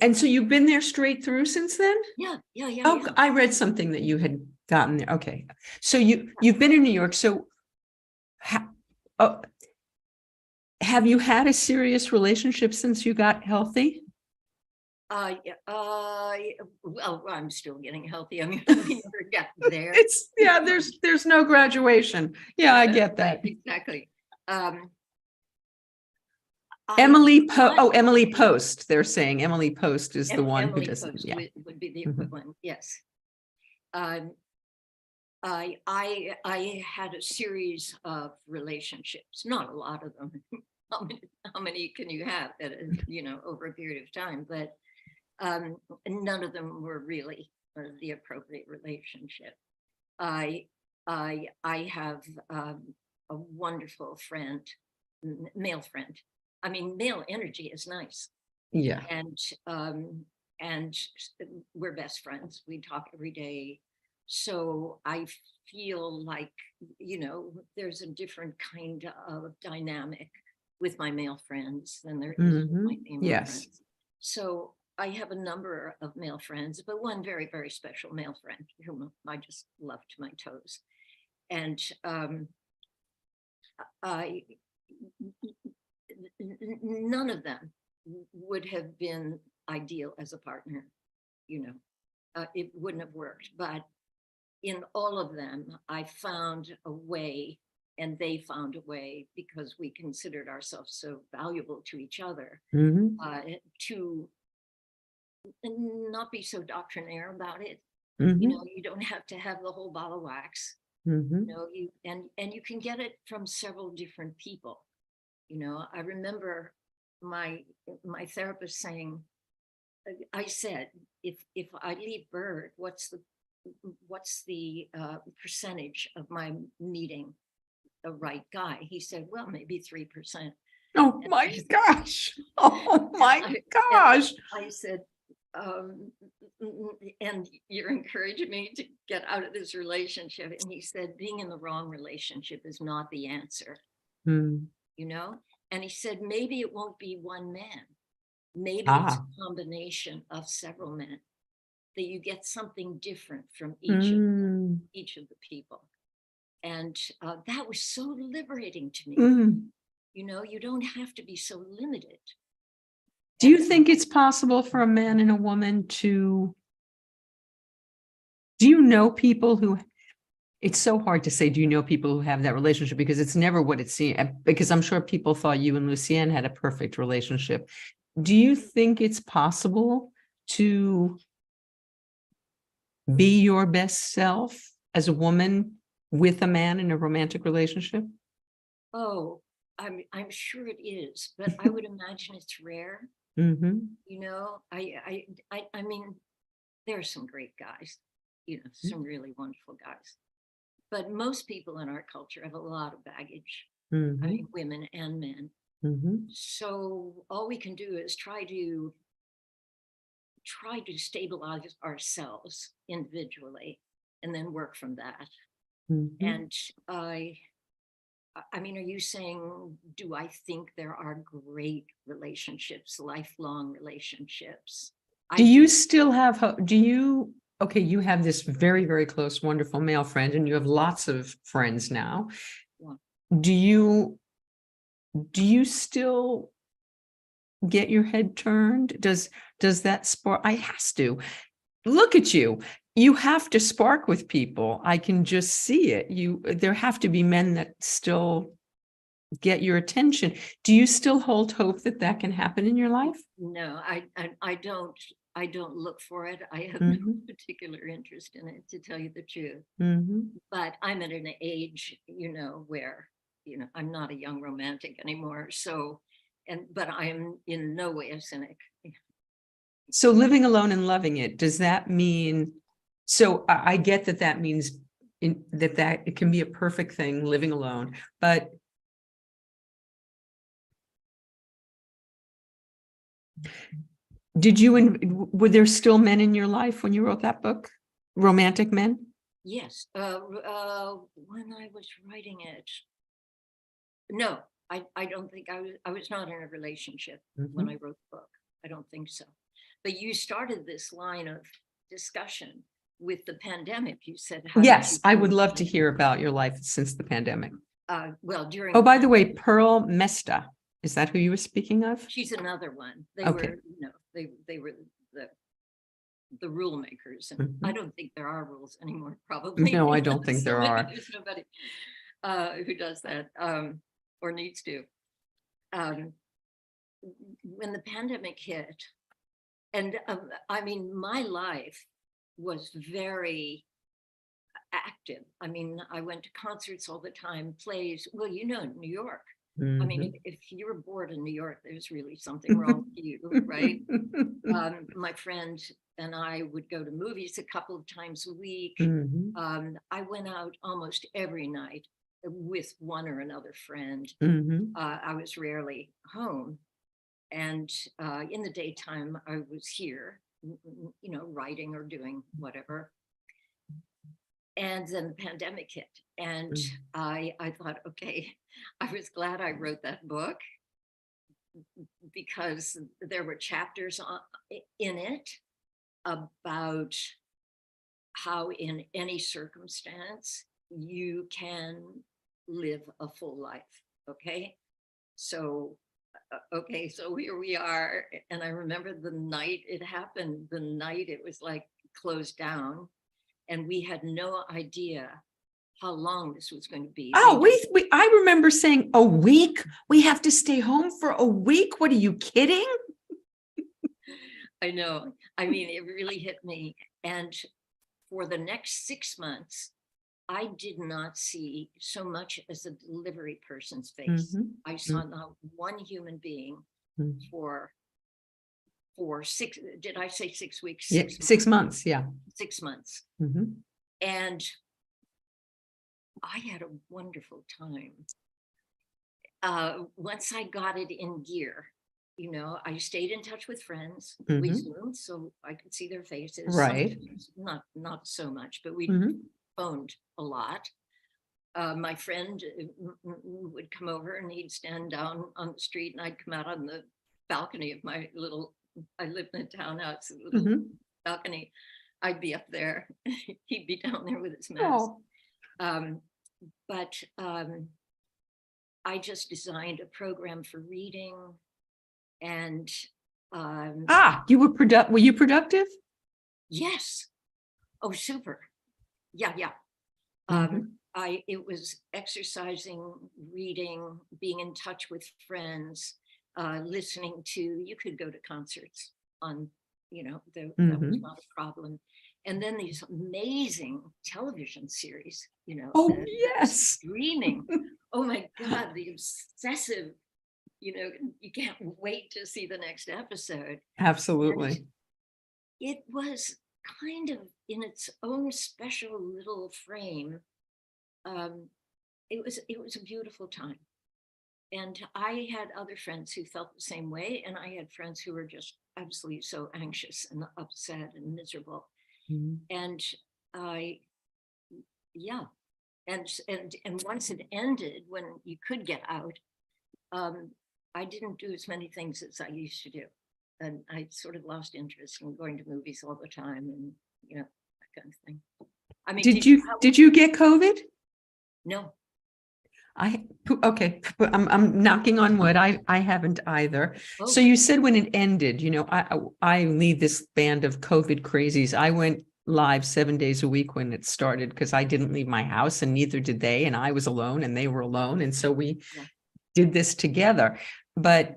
and so you've been there straight through since then? Yeah. Oh, I read something that you had gotten there. Okay. So you've been in New York. So Have you had a serious relationship since you got healthy? Well, I'm still getting healthy. I mean, we never get there. There's no graduation. Yeah, I get that. Right, exactly. Emily Post, they're saying Emily Post is the one who Emily doesn't. Post Yeah. would be the Mhm. equivalent. Yes. I had a series of relationships, not a lot of them. How many can you have at over a period of time? But none of them were really the appropriate relationship. I have a wonderful friend, male friend. I mean, male energy is nice, Yeah. and we're best friends. We talk every day. So I feel like, there's a different kind of dynamic with my male friends than there is with my female Yes. friends. So I have a number of male friends, but one very, very special male friend whom I just love to my toes. And none of them would have been ideal as a partner. It wouldn't have worked. But in all of them, I found a way, and they found a way, because we considered ourselves so valuable to each other, to not be so doctrinaire about it. You don't have to have the whole ball of wax. And you can get it from several different people. I remember my therapist saying, I said, if I leave Bird, what's the percentage of my meeting the right guy? He said, well, maybe 3%. Oh my gosh. Oh my gosh. I said, and you're encouraging me to get out of this relationship. And he said, being in the wrong relationship is not the answer. And he said, maybe it won't be one man. Maybe it's a combination of several men, that you get something different from each of the people. And that was so liberating to me. You don't have to be so limited. Do you think it's possible for a man and a woman to, do you know people who, it's so hard to say, do you know people who have that relationship, because it's never what it seems, because I'm sure people thought you and Lucienne had a perfect relationship. Do you think it's possible to be your best self as a woman with a man in a romantic relationship? Oh, I'm sure it is, but I would imagine it's rare. I mean, there are some great guys, some really wonderful guys, but most people in our culture have a lot of baggage. I mean, women and men. So all we can do is try to stabilize ourselves individually and then work from that. And I mean, are you saying, do I think there are great relationships, lifelong relationships? Do you still have, okay, you have this very, very close, wonderful male friend, and you have lots of friends now. Yeah. Do you still get your head turned? Does that spark? I has to. Look at you. You have to spark with people. I can just see it. There have to be men that still get your attention. Do you still hold hope that that can happen in your life? No, I don't look for it. I have no particular interest in it, to tell you the truth. But I'm at an age, where, I'm not a young romantic anymore. So, but I am in no way a cynic. So living alone and loving it, does that mean, so I get that means that it can be a perfect thing, living alone, but were there still men in your life when you wrote that book? Romantic men? Yes. When I was writing it, no, I don't think I was not in a relationship when I wrote the book. I don't think so. But you started this line of discussion with the pandemic. You said, yes, I would love to hear about your life since the pandemic. Well, during. Oh, by the way, Pearl Mesta Is that who you were speaking of? She's another one. They Okay. were, they were the rule makers, and I don't think there are rules anymore, probably. No, I don't think there are. There's nobody who does that or needs to. When the pandemic hit, and I mean, my life was very active. I mean, I went to concerts all the time, plays. Well, New York. I mean, if you were bored in New York, there's really something wrong with you, right? My friend and I would go to movies a couple of times a week. I went out almost every night with one or another friend. I was rarely home. And in the daytime, I was here, writing or doing whatever. And then the pandemic hit, and I thought, okay, I was glad I wrote that book, because there were chapters in it about how in any circumstance you can live a full life. Okay, so here we are, and I remember the night it happened, the night it was like closed down. And we had no idea how long this was going to be. Oh, I remember saying a week. We have to stay home for a week. What are you kidding? I know. I mean, it really hit me. And for the next 6 months, I did not see so much as a delivery person's face. I saw not one human being for 6, did I say 6 weeks? Yeah, 6 months. Yeah. 6 months. And I had a wonderful time. Once I got it in gear, I stayed in touch with friends. We Zoomed so I could see their faces. Right. Not so much, but we phoned a lot. My friend would come over and he'd stand down on the street, and I'd come out on the balcony of my little, I lived in a townhouse, a little balcony. I'd be up there. He'd be down there with his mask. But I just designed a program for reading, and you were you productive? Yes. Oh, super. Yeah. It was exercising, reading, being in touch with friends, listening to, you could go to concerts on, that was not a problem. And then these amazing television series, Yes. Streaming. Oh my God, the obsessive, you can't wait to see the next episode. Absolutely. And it was kind of in its own special little frame. It was a beautiful time. And I had other friends who felt the same way. And I had friends who were just absolutely so anxious and upset and miserable. And and once it ended, when you could get out, I didn't do as many things as I used to do. And I sort of lost interest in going to movies all the time, and that kind of thing. I mean, did you get COVID? No. Okay, I'm knocking on wood. I haven't either. Oh. So you said when it ended, I lead this band of COVID crazies. I went live 7 days a week when it started, because I didn't leave my house, and neither did they. And I was alone and they were alone. And so we did this together. But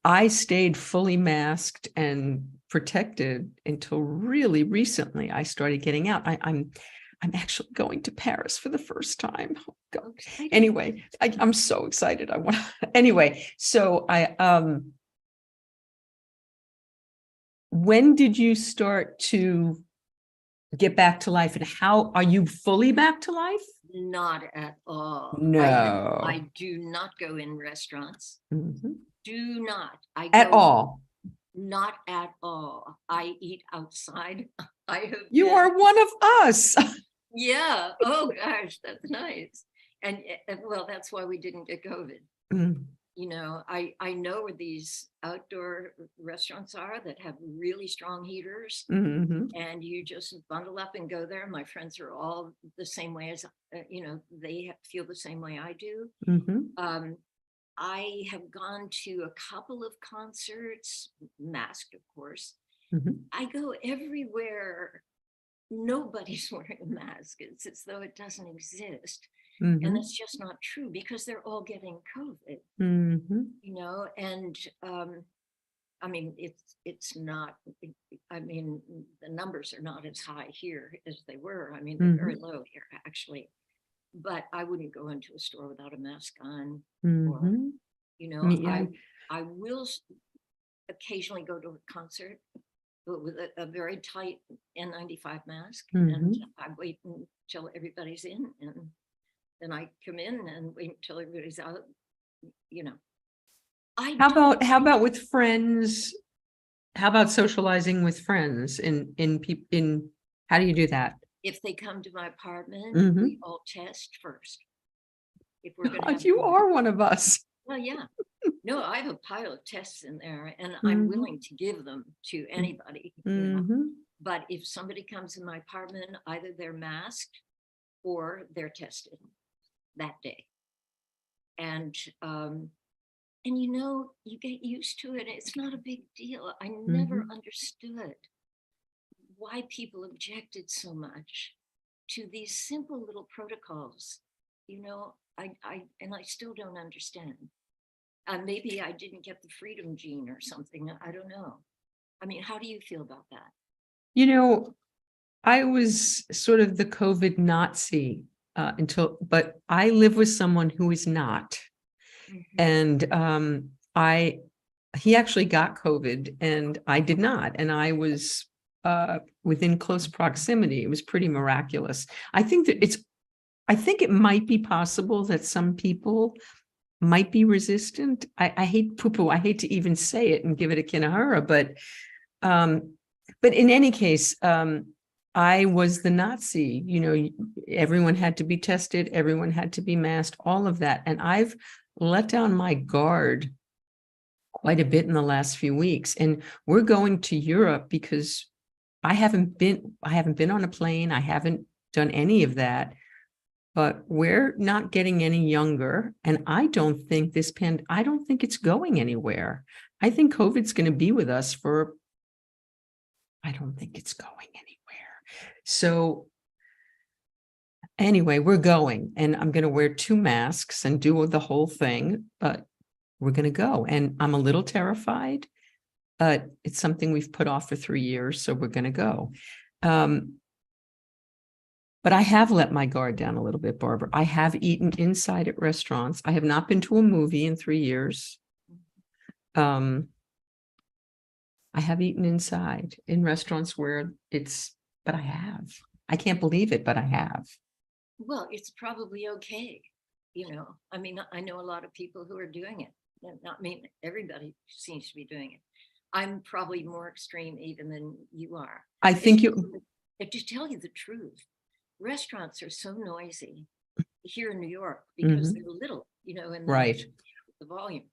I stayed fully masked and protected until really recently. I started getting out. I'm actually going to Paris for the first time. Oh, God. Okay. Anyway, I'm so excited. Anyway, so when did you start to get back to life, and how are you fully back to life? Not at all. No. I do not go in restaurants. Do not. At all. Not at all. I eat outside. You are one of us. Yeah. Oh gosh, that's nice. And well, that's why we didn't get COVID. I know where these outdoor restaurants are that have really strong heaters, and you just bundle up and go there. My friends are all the same way as, they feel the same way I do. I have gone to a couple of concerts, masked, of course. Mhm. I go everywhere. Nobody's wearing a mask. It's as though it doesn't exist. And Mhm. that's just not true because they're all getting COVID, Mhm. you know, and I mean, it's not, I mean, the numbers are not as high here as they were. I mean, they're very low here, actually. But I wouldn't go into a store without a mask on, or, Mhm. you know, Yeah. I will occasionally go to a concert, but with a very tight N95 mask, and Mhm. I wait until everybody's in, and then I come in and wait until everybody's out, you know. I don't How about with friends? How about socializing with friends in how do you do that? If they come to my apartment, Mhm. we all test first. If we're going to have You COVID. are one of us. Well, yeah. No, I have a pile of tests in there and I'm Mhm. willing to give them to anybody, you know. Mhm. But if somebody comes in my apartment, either they're masked or they're tested that day. And you know, you get used to it. It's not a big deal. I never Mhm. understood why people objected so much to these simple little protocols. You know, I still don't understand. Maybe I didn't get the freedom gene or something. I don't know. I mean, how do you feel about that? You know, I was sort of the COVID Nazi but I live with someone who is not. Mhm. And he actually got COVID and I did not. And I was within close proximity. It was pretty miraculous. I think it might be possible that some people might be resistant. I hate poo-poo. I hate to even say it and give it a kinahara, but in any case, I was the Nazi, you know, everyone had to be tested, everyone had to be masked, all of that. And I've let down my guard quite a bit in the last few weeks. And we're going to Europe because I haven't been on a plane. I haven't done any of that, but we're not getting any younger. And I don't think it's going anywhere. I think COVID's going to be with us I don't think it's going anywhere. So anyway, we're going and I'm going to wear 2 masks and do the whole thing, but we're going to go. And I'm a little terrified, but it's something we've put off for 3 years. So we're going to go. But I have let my guard down a little bit, Barbara. I have eaten inside at restaurants. I have not been to a movie in 3 years. I have eaten inside in restaurants where but I can't believe it, but I have. Well, it's probably okay. You know, I mean, I know a lot of people who are doing it. Not mean everybody seems to be doing it. I'm probably more extreme even than you are. I think To tell you the truth, restaurants are so noisy here in New York because Mhm. they're little, you know, and Right. the volume.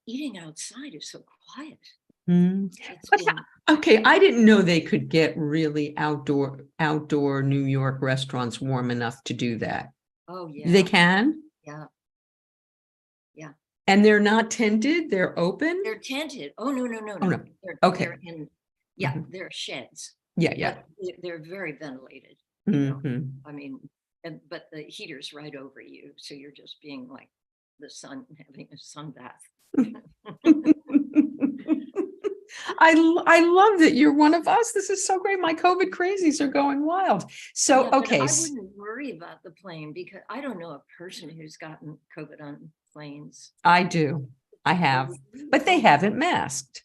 Eating outside is so quiet. It's But been okay, I didn't know they could get really outdoor New York restaurants warm enough to do that. oh They yeah, can, yeah, yeah. and they're not tinted, they're open? They're tented. Oh no, no, no, Oh, no. no. They're Okay. in, yeah, Mhm. they're sheds, Yeah, yeah. but they're very ventilated, you know. Mhm. I mean, but the heater's right over you, so you're just being like the sun, having a sun bath. I love that you're one of us. This is so great. My COVID crazies are going wild. So, Yeah, but okay. I wouldn't worry about the plane because I don't know a person who's gotten COVID on planes. I do. I have, Oh, really? but they Oh, haven't masked.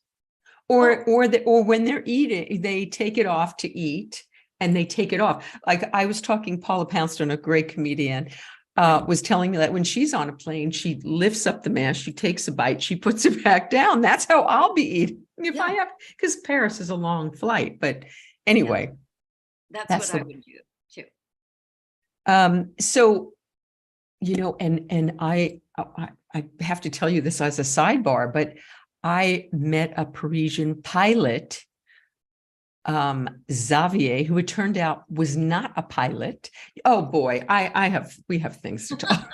oh, Or when they're eating, they take it off to eat and they take it off. Like I was talking, Paula Poundstone, a great comedian, was telling me that when she's on a plane, she lifts up the mask, she takes a bite, she puts it back down. That's how I'll be eating if I yeah, have, because Paris is a long flight. But yeah. anyway, That's that's what I the would do too. so you know, and I have to tell you this as a sidebar, but I met a Parisian pilot, Xavier, who it turned out was not a pilot. Oh boy, we have things to talk.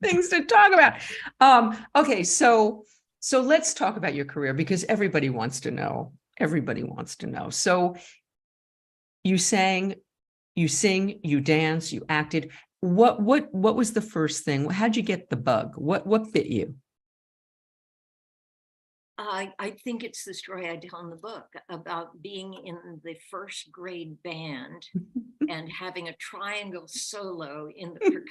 things to talk about. Okay, so let's talk about your career because everybody wants to know. Everybody wants to know. So you sang, you sing, you dance, you acted. What was the first thing? How'd you get the bug? What bit you? I think it's the story I tell in the book about being in the first grade band and having a triangle solo in the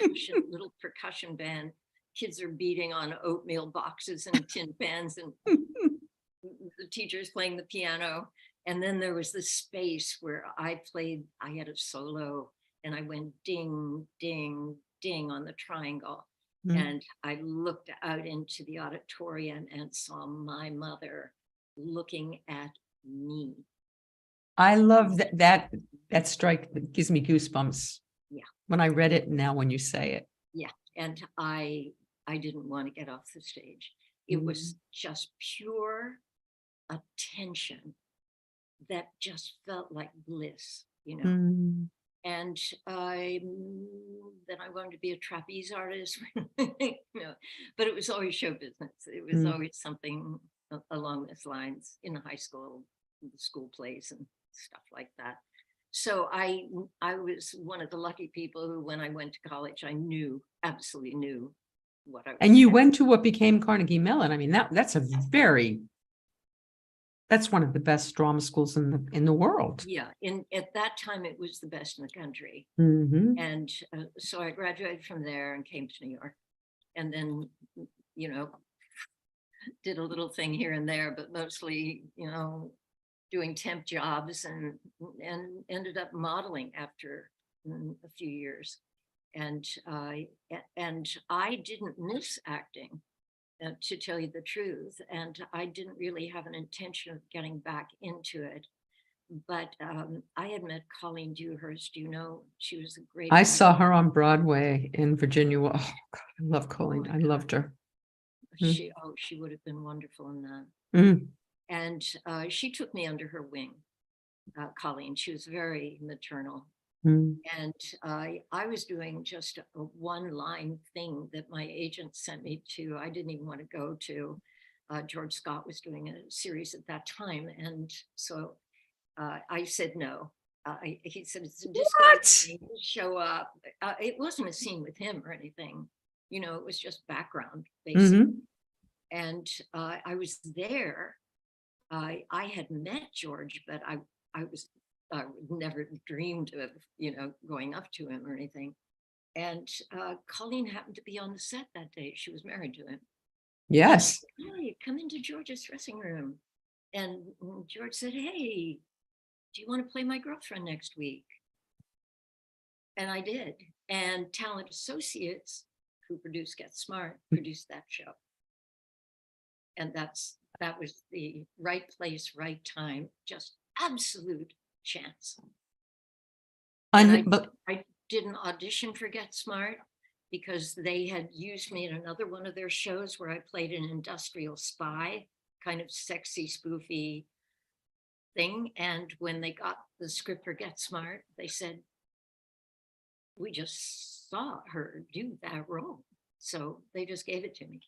little percussion band. Kids are beating on oatmeal boxes and tin pans, and the teacher's playing the piano. And then there was this space where I had a solo, and I went ding, ding, ding on the triangle. And I looked out into the auditorium and saw my mother looking at me. I love that strike that gives me goosebumps. Yeah. When I read it, now when you say it. Yeah. And I didn't want to get off the stage. It was just pure attention that just felt like bliss, you know. And then I wanted to be a trapeze artist, you know, but it was always show business. It was always something along those lines in high school, the school plays and stuff like that. So I was one of the lucky people who, when I went to college, I absolutely knew what I was. And you went to what became Carnegie Mellon. I mean, that's one of the best drama schools in the world. Yeah, at that time it was the best in the country. And so I graduated from there and came to New York, and then, you know, did a little thing here and there, but mostly, you know, doing temp jobs, and ended up modeling after a few years. And I didn't miss acting, to tell you the truth, and I didn't really have an intention of getting back into it. But I had met Colleen Dewhurst. You know, she was a great. I saw her on Broadway in Virginia. Oh God, I love Colleen. I loved her. She would have been wonderful in that. And she took me under her wing. Colleen, she was very maternal. And I was doing just a one-line thing that my agent sent me to. I didn't even want to go to. George Scott was doing a series at that time, and so I said no. He said, "It's a disguise. Show up." It wasn't a scene with him or anything, you know. It was just background, basically. And I was there. I had met George, but I never dreamed of, you know, going up to him or anything. And Colleen happened to be on the set that day. She was married to him. Yes. Hey, come into George's dressing room. And George said, "Hey, do you want to play my girlfriend next week?" And I did. And Talent Associates, who produced Get Smart, produced that show. And that was the right place, right time, just absolute chance. And I didn't audition for Get Smart because they had used me in another one of their shows where I played an industrial spy, kind of sexy, spoofy thing. And when they got the script for Get Smart, they said, "We just saw her do that role." So they just gave it to me.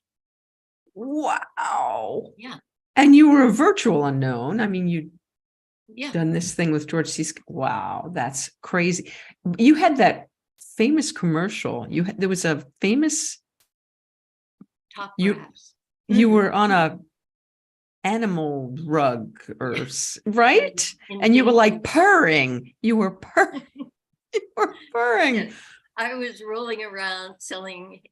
Wow. Yeah. And you were a virtual unknown. I mean, you'd done this thing with George C. Wow, that's crazy. You had that famous commercial. There was a famous Top Brass. You were on a animal rug or right? And you were like purring. You were purring. You were purring. Yes. I was rolling around selling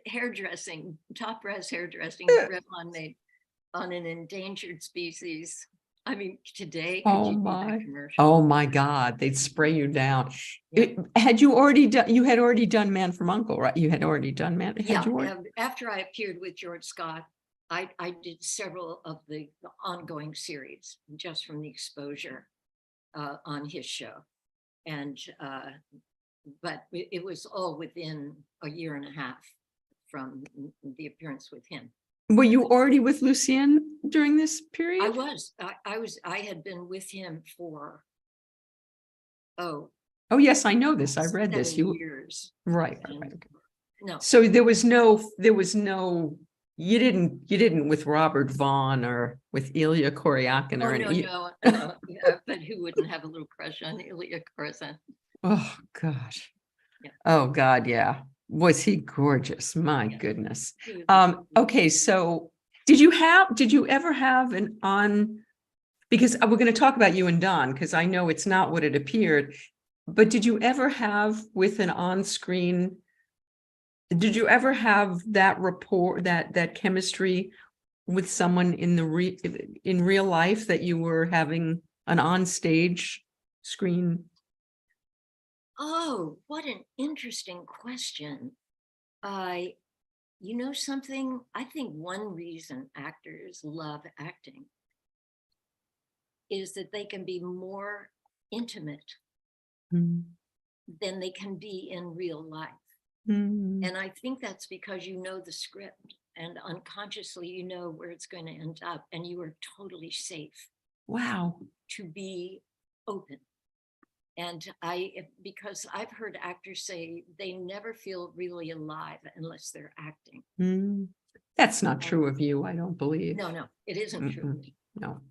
hairdressing, Top Brass hairdressing that Revlon made on an endangered species. I mean, today, oh my God, they'd spray you down. Yeah. Had you had already done Man from U.N.C.L.E., right? You had already done Man. After I appeared with George Scott, I did several of the ongoing series just from the exposure on his show. And but it was all within a year and a half from the appearance with him. Were you already with Lucien during this period? I was. I had been with him for Oh yes, I know this. I read this. Years. Right. No. So there was no, you didn't with Robert Vaughn or with Ilya Kuryakin Oh, or no, any. no, but who wouldn't have a little crush on Ilya Kuryakin? Oh, gosh. Yeah. Oh, God, yeah. Was he gorgeous? My Yeah. goodness. He was a- Okay, so did you ever have an on, because we're going to talk about you and Don, because I know it's not what it appeared, but did you ever have with an on-screen, did you ever have that rapport, that chemistry with someone in real life, that you were having an on-stage screen? Oh, what an interesting question. You know something? I think one reason actors love acting is that they can be more intimate Mm. than they can be in real life. Mm. And I think that's because you know the script and unconsciously you know where it's going to end up, and you are totally safe Wow. to be open. And because I've heard actors say they never feel really alive unless they're acting. Mm. That's not true of you, I don't believe. No, it isn't true. No.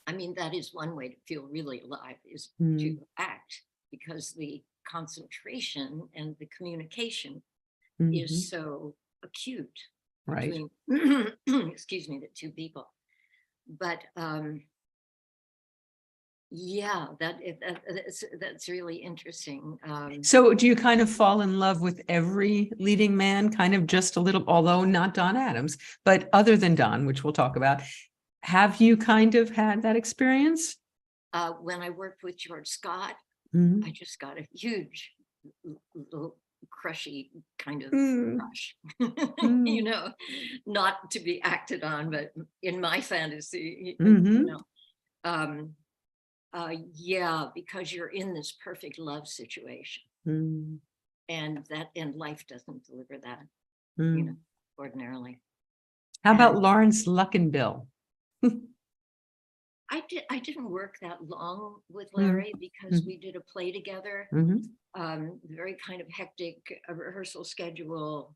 I mean, that is one way to feel really alive, is to act, because the concentration and the communication is so acute Right. between, excuse me, the two people. But yeah, that's really interesting. So do you kind of fall in love with every leading man, kind of just a little, although not Don Adams, but other than Don, which we'll talk about, have you kind of had that experience? When I worked with George Scott, Mhm. I just got a huge little crushy kind of crush, you know, not to be acted on, but in my fantasy, you know. Yeah, because you're in this perfect love situation, and life doesn't deliver that, you know, ordinarily. How about And Lawrence Luckinbill? I didn't work that long with Larry because we did a play together, very kind of hectic rehearsal schedule,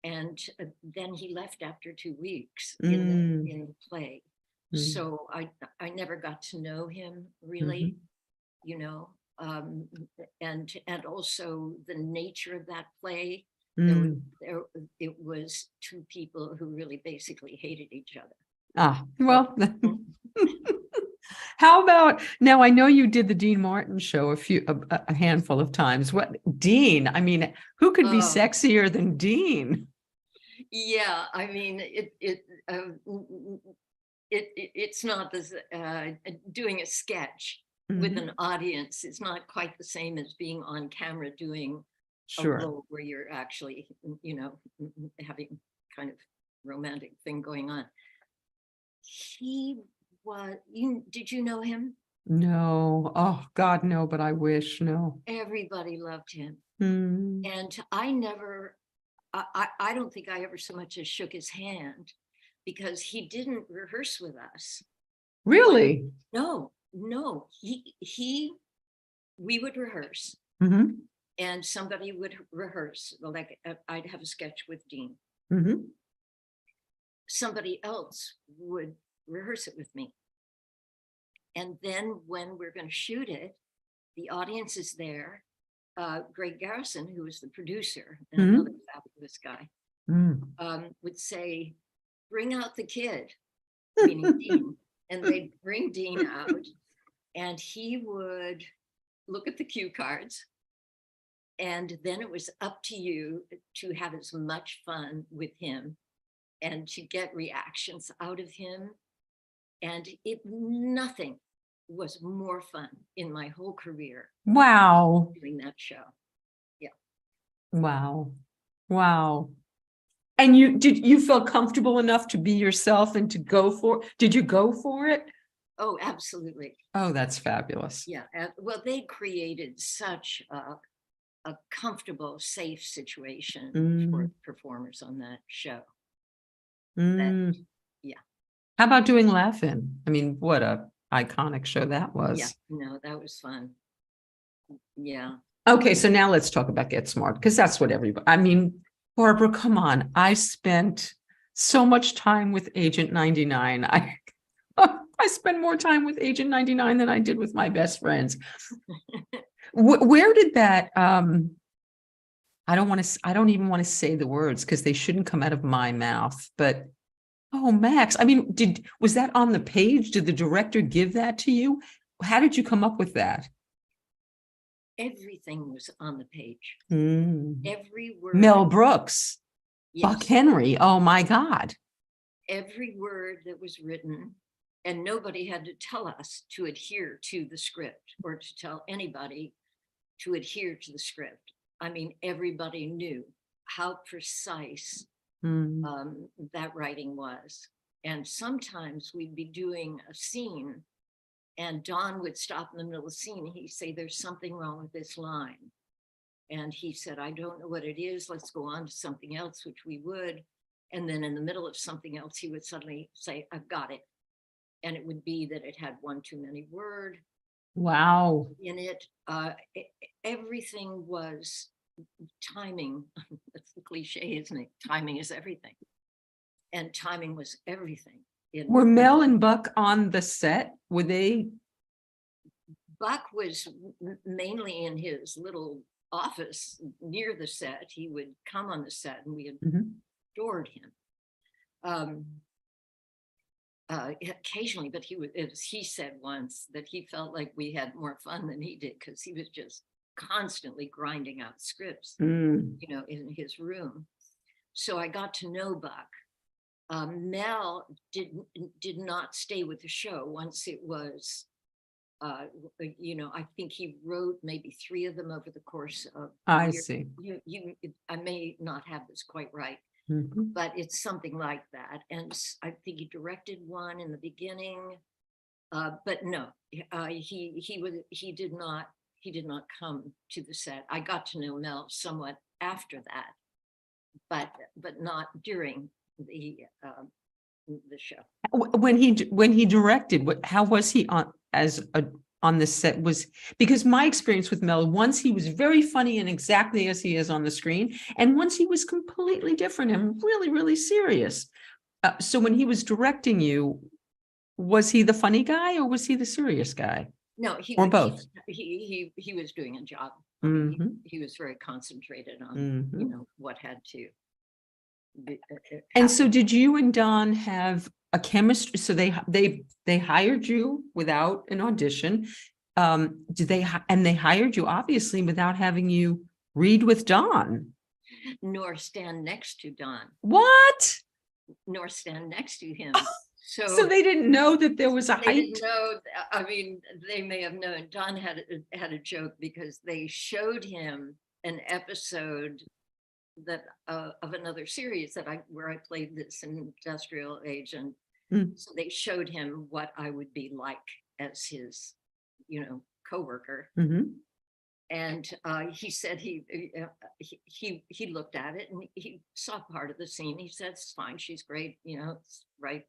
and then he left after 2 weeks in the play. So I never got to know him really, you know, and also the nature of that play. It was two people who really basically hated each other. Ah, well, how about now? I know you did the Dean Martin show a handful of times. What Dean? I mean, who could be sexier than Dean? Yeah, I mean, it's not this doing a sketch with an audience. It's not quite the same as being on camera doing a role where you're actually, you know, having kind of romantic thing going on. He was, did you know him? No. Oh, God, no, but I wish. No. Everybody loved him. And I don't think I ever so much as shook his hand, because he didn't rehearse with us. Really? No. We would rehearse, and somebody would rehearse. Like I'd have a sketch with Dean. Somebody else would rehearse it with me. And then when we're going to shoot it, the audience is there. Greg Garrison, who was the producer and another fabulous guy, would say, "Bring out the kid," meaning Dean. And they'd bring Dean out, and he would look at the cue cards. And then it was up to you to have as much fun with him and to get reactions out of him. And nothing was more fun in my whole career. Wow. Doing that show. Yeah. Wow. Wow. And you felt comfortable enough to be yourself and to go for, did you go for it? Oh, absolutely. Oh, that's fabulous. Yeah. Well, they created such a comfortable, safe situation for performers on that show. That, yeah. How about doing Laugh-In? I mean, what a iconic show that was. Yeah, no, that was fun. Yeah. Okay, so now let's talk about Get Smart, because that's what everybody, I mean, Barbara, come on. I spent so much time with Agent 99. I spend more time with Agent 99 than I did with my best friends. Where did that I don't even want to say the words because they shouldn't come out of my mouth, but oh, Max, I mean, was that on the page? Did the director give that to you? How did you come up with that? Everything was on the page. Mm. Every word. Mel Brooks, yes. Buck Henry. Oh my God. Every word that was written, and nobody had to tell us to adhere to the script or to tell anybody to adhere to the script. I mean, everybody knew how precise that writing was. And sometimes we'd be doing a scene and Don would stop in the middle of the scene. He'd say, there's something wrong with this line. And he said, I don't know what it is. Let's go on to something else, which we would. And then in the middle of something else, he would suddenly say, I've got it. And it would be that it had one too many word. Wow. In it, everything was timing. That's the cliche, isn't it? Timing is everything. And timing was everything. Were Mel and Buck on the set? Were they? Buck was mainly in his little office near the set. He would come on the set and we adored him. Occasionally, but he said once that he felt like we had more fun than he did because he was just constantly grinding out scripts, you know, in his room. So I got to know Buck. Mel did not stay with the show once it was, you know, I think he wrote maybe 3 of them over the course of. I see. I may not have this quite right, but it's something like that. And I think he directed one in the beginning, but no, he did not come to the set. I got to know Mel somewhat after that, but not during the show. When he directed, how was he on the set? Was because my experience with Mel, once he was very funny and exactly as he is on the screen, and once he was completely different and really, really serious. So when he was directing you, was he the funny guy or was he the serious guy? No, or both. He was doing a job. He was very concentrated on you know what had to. And so did you and Don have a chemistry? So they hired you without an audition. They hired you obviously without having you read with Don. Nor stand next to Don. What? Nor stand next to him. So they didn't know that there was a height? They didn't know. I mean, they may have known. Don had a joke because they showed him an episode that of another series that where I played this industrial agent. So they showed him what I would be like as his, you know, coworker. And he said he looked at it and he saw part of the scene. He said, it's fine, she's great, you know, it's right.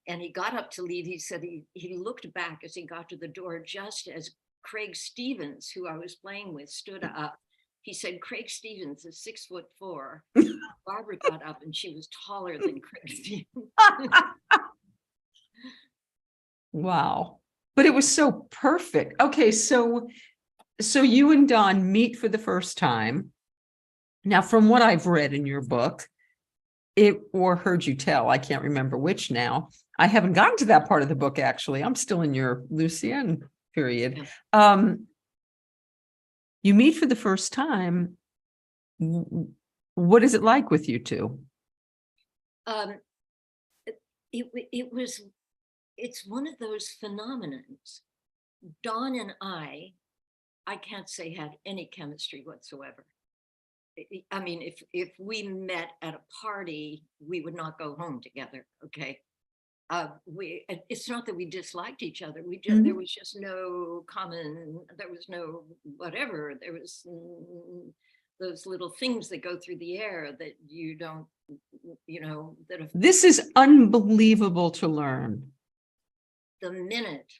And he got up to leave. He said he looked back as he got to the door just as Craig Stevens, who I was playing with, stood up. He said, Craig Stevens is 6'4". Barbara got up and she was taller than Craig Stevens. Wow. But it was so perfect. Okay, so you and Don meet for the first time. Now, from what I've read in your book, or heard you tell, I can't remember which now. I haven't gotten to that part of the book, actually. I'm still in your Lucienne period. You meet for the first time. What is it like with you two? It's one of those phenomenons. Don and I can't say had any chemistry whatsoever. I mean, if we met at a party, we would not go home together. Okay. It's not that we disliked each other. We just, there was just no common, there was no whatever. There was those little things that go through the air that you don't, you know, This is unbelievable to learn. The minute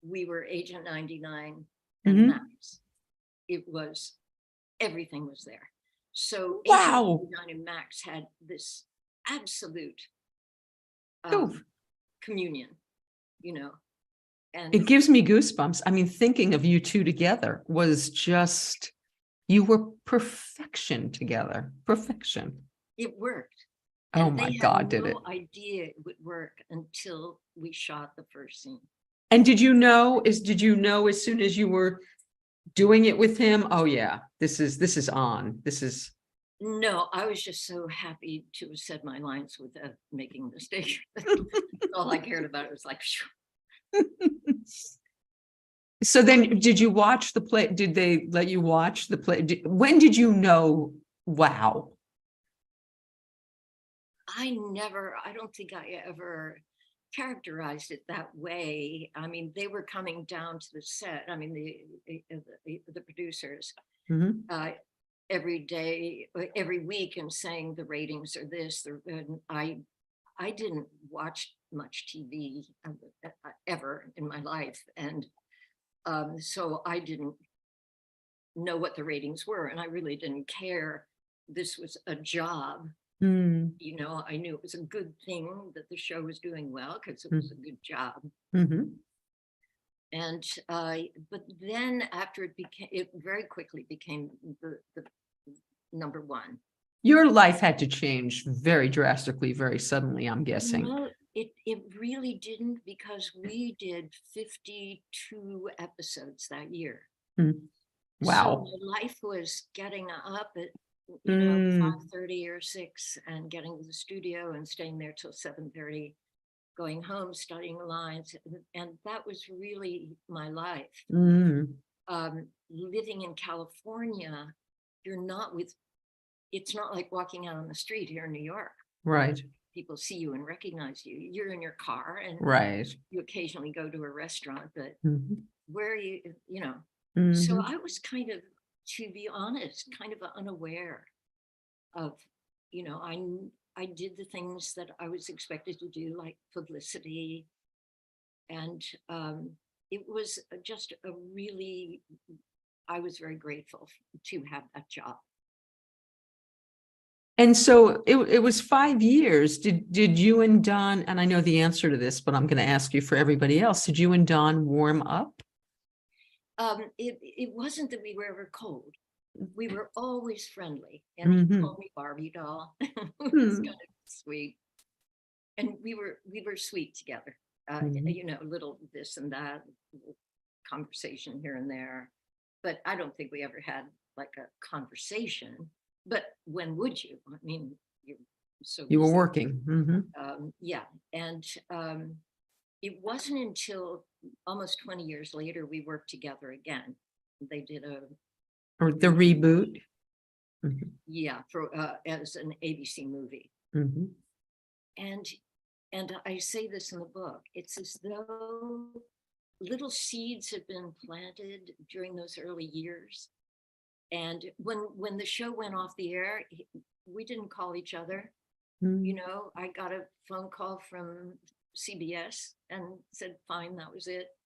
we were Agent 99 and Max, it was, everything was there. So Wow. 89 and Max had this absolute Oof. communion, you know, and It gives me goosebumps. I mean, thinking of you two together was just, you were perfection together. Perfection. it worked. Oh And my they had God, did it? no idea it would work until we shot the first scene. And did you know as soon as you were doing it with him? Oh yeah, this is on. This is. No, I was just so happy to have said my lines without making a mistake. All I cared about was like, So then did you watch the play? Did they let you watch the play? When did you know, wow? I don't think I ever characterized it that way. I mean, they were coming down to the set. I mean, the producers Mhm. every day, every week, and saying the ratings are this. And I didn't watch much TV ever in my life, and so I didn't know what the ratings were, and I really didn't care. This was a job. Mm. You know, I knew it was a good thing that the show was doing well because it was a good job. Mhm. And but then after it very quickly became the number one. Your life had to change very drastically, very suddenly, I'm guessing. No, it really didn't, because we did 52 episodes that year. Mm. So Wow. my life was getting up at, Mm. 5:30 or 6 and getting to the studio and staying there till 7:30, going home, studying lines. And that was really my life. Mm. Living in California, it's not like walking out on the street here in New York. Right. People see you and recognize you. You're in your car and Right. you occasionally go to a restaurant, but Mhm. where are you, So Mhm. I was kind of, to be honest, kind of unaware of, I did the things that I was expected to do, like publicity. And it was just I was very grateful to have that job. And so it was 5 years. Did you and Don, and I know the answer to this, but I'm going to ask you for everybody else. Did you and Don warm up? It wasn't that we were ever cold. We were always friendly, and he Mhm. called me Barbie doll. It was Hmm. kind of sweet, and we were sweet together. Mhm. Little this and that, conversation here and there, but I don't think we ever had like a conversation. But when would you? I mean, you're so You were busy. working. Mhm. Yeah, and it wasn't until almost 20 years later we worked together again. They did Or the reboot. Mhm. for as an ABC movie. Mhm. And I say this in the book, it's as though little seeds had been planted during those early years. And when the show went off the air, we didn't call each other. Mhm. I got a phone call from CBS and said, fine, that was it.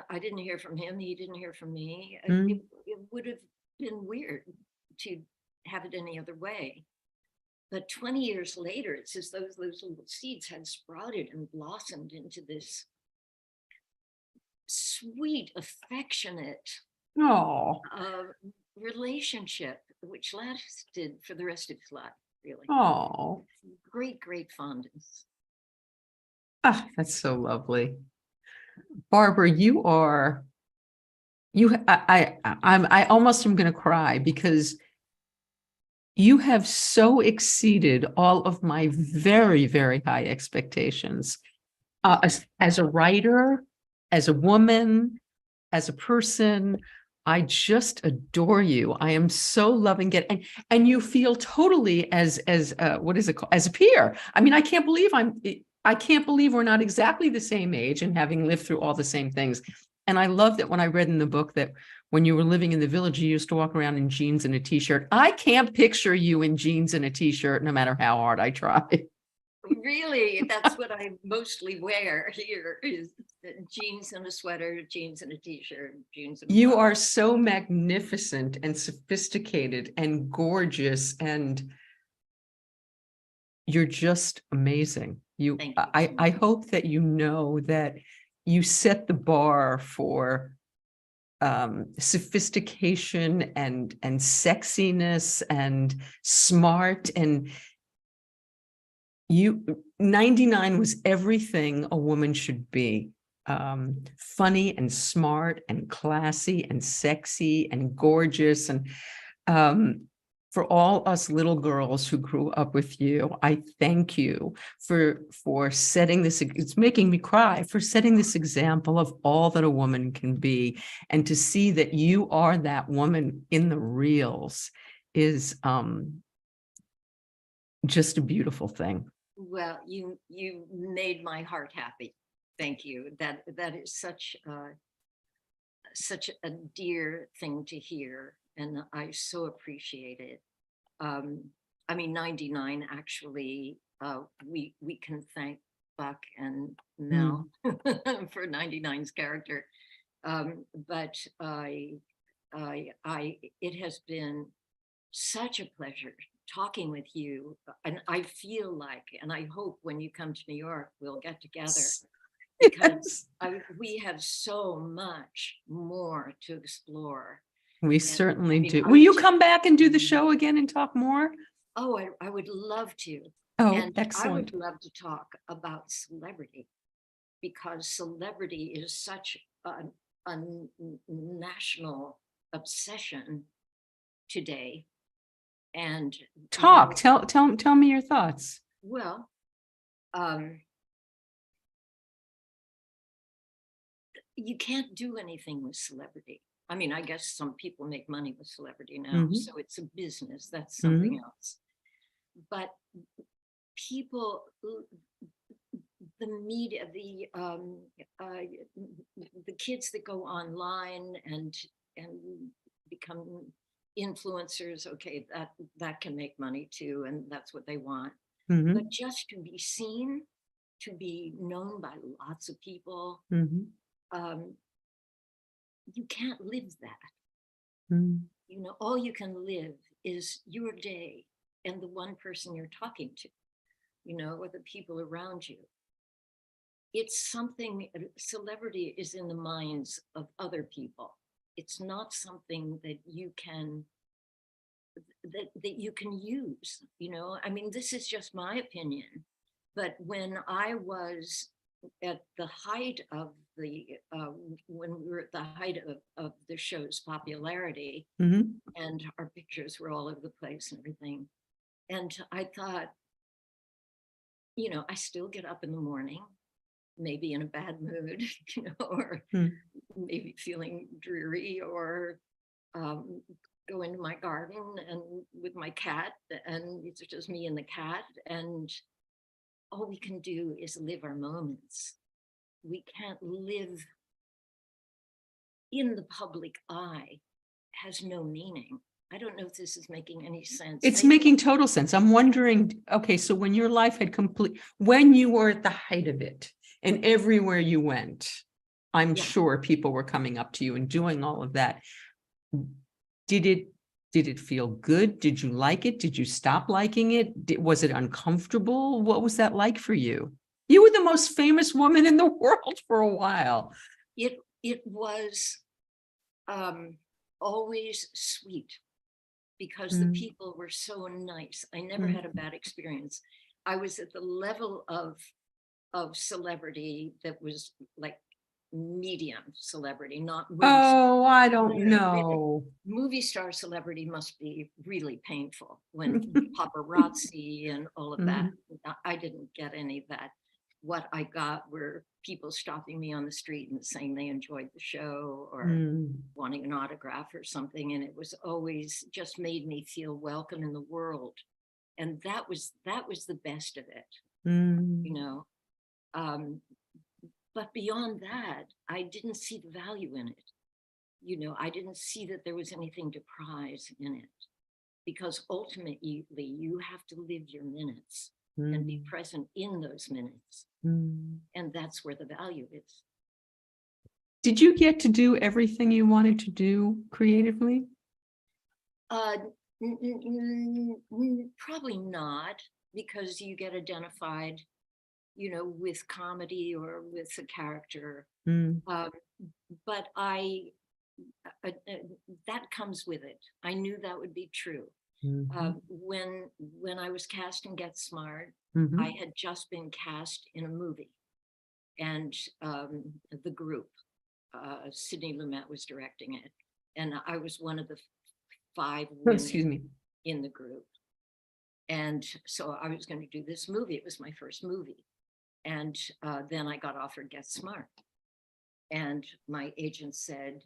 I didn't hear from him. He didn't hear from me. Mhm. It would have been weird to have it any other way. But 20 years later, it's as though those little seeds had sprouted and blossomed into this sweet, affectionate Oh. relationship, which lasted for the rest of his life, really. Oh. Great, great fondness. Ah, that's so lovely. Barbara, I almost am going to cry because you have so exceeded all of my very, very high expectations. As a writer, as a woman, as a person, I just adore you. I am so loving it. And you feel totally as what is it called? As a peer. I mean, I can't believe we're not exactly the same age and having lived through all the same things. And I love that when I read in the book that when you were living in the village, you used to walk around in jeans and a t-shirt. I can't picture you in jeans and a t-shirt no matter how hard I try. Really, that's what I mostly wear here is jeans and a sweater, jeans and a t-shirt, jeans and a You bra. are so magnificent and sophisticated and gorgeous, and you're just amazing. Thank you so I much. hope that you know that you set the bar for sophistication and sexiness and smart, and 99 was everything a woman should be. Funny and smart and classy and sexy and gorgeous. And for all us little girls who grew up with you, I thank you for setting this. It's making me cry, for setting this example of all that a woman can be, and to see that you are that woman in the reels is just a beautiful thing. Well, you made my heart happy. Thank you. That is such a dear thing to hear, and I so appreciate it. I mean, 99 actually. We can thank Buck and Mel for 99's character, but it has been such a pleasure talking with you, and I feel like, and I hope when you come to New York, we'll get together, because Yes, we have so much more to explore. we And certainly I mean, do. I Will would you just, come back and do the show again and talk more? oh, I would love to. Oh, And I would excellent. love to talk about celebrity, because celebrity is such a national obsession today. And, you know, Talk. Tell me your thoughts. well, um, you can't do anything with celebrity. I mean, I guess some people make money with celebrity now, Mhm, so it's a business, that's something mhm, else. But people, the media, the kids that go online and become influencers, okay, that can make money too, and that's what they want. But mhm, just to be seen, to be known by lots of people, mhm, um, you can't live that. mhm. You know, all you can live is your day and the one person you're talking to, you know, or the people around you. It's something, celebrity is in the minds of other people. It's not something that you can use, you know. I mean, this is just my opinion, but when I was at the height of when we were at the height of the show's popularity, Mhm. and our pictures were all over the place and everything, and I thought, you know, I still get up in the morning, maybe in a bad mood, you know, or Mm. maybe feeling dreary, or um, go into my garden and with my cat, and it's just me and the cat, and all we can do is live our moments. We can't live in the public eye. Has no meaning. I don't know if this is making any sense. It's Maybe. making total sense. I'm wondering, okay, so when your life had when you were at the height of it and everywhere you went, I'm Yeah. sure people were coming up to you and doing all of that. Did it feel good? Did you like it? Did you stop liking it? Was it uncomfortable? What was that like for you? You were the most famous woman in the world for a while. It was um, always sweet, because the Mm, people were so nice. I never mm. had a bad experience. I was at the level of celebrity that was like medium celebrity, not movie star. Oh, I No, don't no, really. know. Movie star celebrity must be really painful, when paparazzi and all of that. Mhm. I didn't get any of that. What I got were people stopping me on the street and saying they enjoyed the show, or Mm, wanting an autograph or something. And it was always just made me feel welcome in the world. And that was the best of it, you mm, know. Um, but beyond that, I didn't see the value in it. You know, I didn't see that there was anything to prize in it, because ultimately you have to live your minutes. and be present in those minutes. And that's where the value is. Did you get to do everything you wanted to do creatively? Probably not, because you get identified, you know, with comedy or with a character. But that comes with it. I knew that would be true. When I was cast in Get Smart, I had just been cast in a movie, and The Group, Sidney Lumet was directing it, and I was one of the 5 women in the group. And so I was going to do this movie. It was my first movie. And then I got offered Get Smart. And my agent said,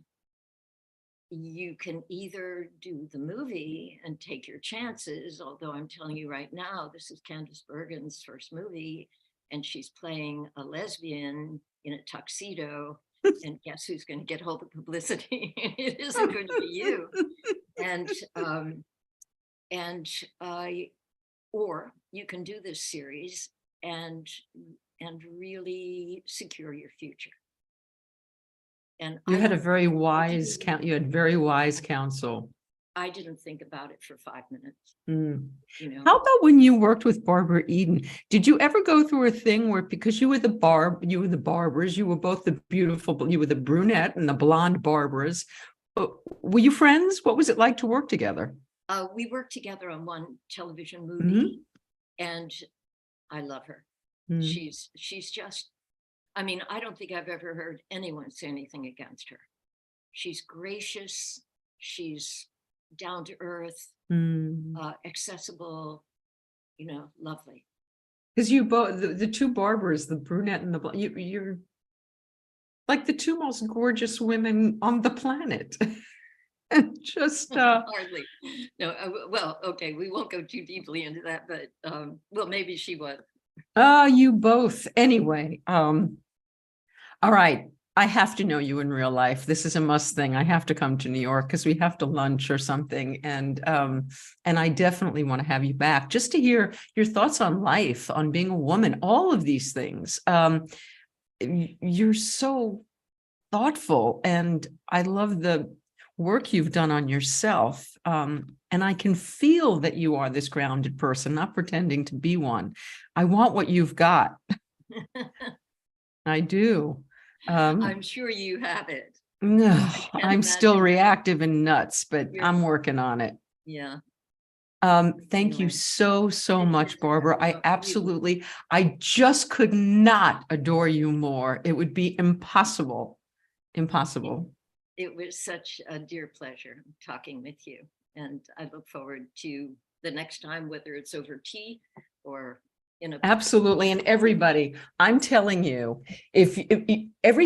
you can either do the movie and take your chances, although I'm telling you right now, this is Candice Bergen's first movie, and she's playing a lesbian in a tuxedo, and guess who's going to get all the publicity? It isn't going to be you. Or you can do this series and really secure your future. And you had a very wise you had very wise counsel. I didn't think about it for 5 minutes. You know. How about when you worked with Barbara Eden? Did you ever go through a thing where, because you were the Barbaras, you were both the beautiful, you were the brunette and the blonde Barbaras. Were you friends? What was it like to work together? We worked together on one television movie, and I love her. She's just, I mean, I don't think I've ever heard anyone say anything against her. She's gracious. She's down to earth, accessible, you know, lovely. Because you both, the 2 Barbaras, the brunette and the blonde, you're like the 2 most gorgeous women on the planet. Just hardly. No, well, okay, we won't go too deeply into that, but well, maybe she was. You both. Anyway, all right. I have to know you in real life. This is a must thing. I have to come to New York because we have to lunch or something. And I definitely want to have you back just to hear your thoughts on life, on being a woman, all of these things. You're so thoughtful, and I love the work you've done on yourself. And I can feel that you are this grounded person, not pretending to be one. I want what you've got. I do. I'm sure you have it. No, I'm still reactive and nuts, but I'm working on it. Yeah. Thank you so much, Barbara. I just could not adore you more. It would be impossible. It was such a dear pleasure talking with you. And I look forward to the next time, whether it's over tea or absolutely. And everybody, I'm telling you, if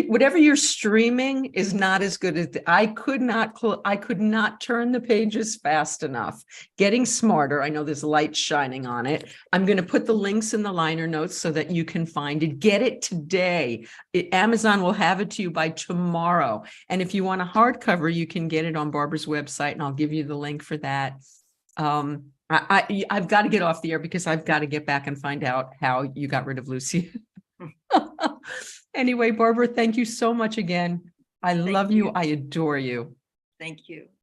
whatever you're streaming is not as good as I could not turn the pages fast enough. Getting Smarter. I know there's light shining on it. I'm going to put the links in the liner notes so that you can find it. Get it today. Amazon will have it to you by tomorrow. And if you want a hardcover, you can get it on Barbara's website, and I'll give you the link for that. I've got to get off the air because I've got to get back and find out how you got rid of Lucy. Anyway, Barbara, thank you so much again. I love you. I adore you. Thank you.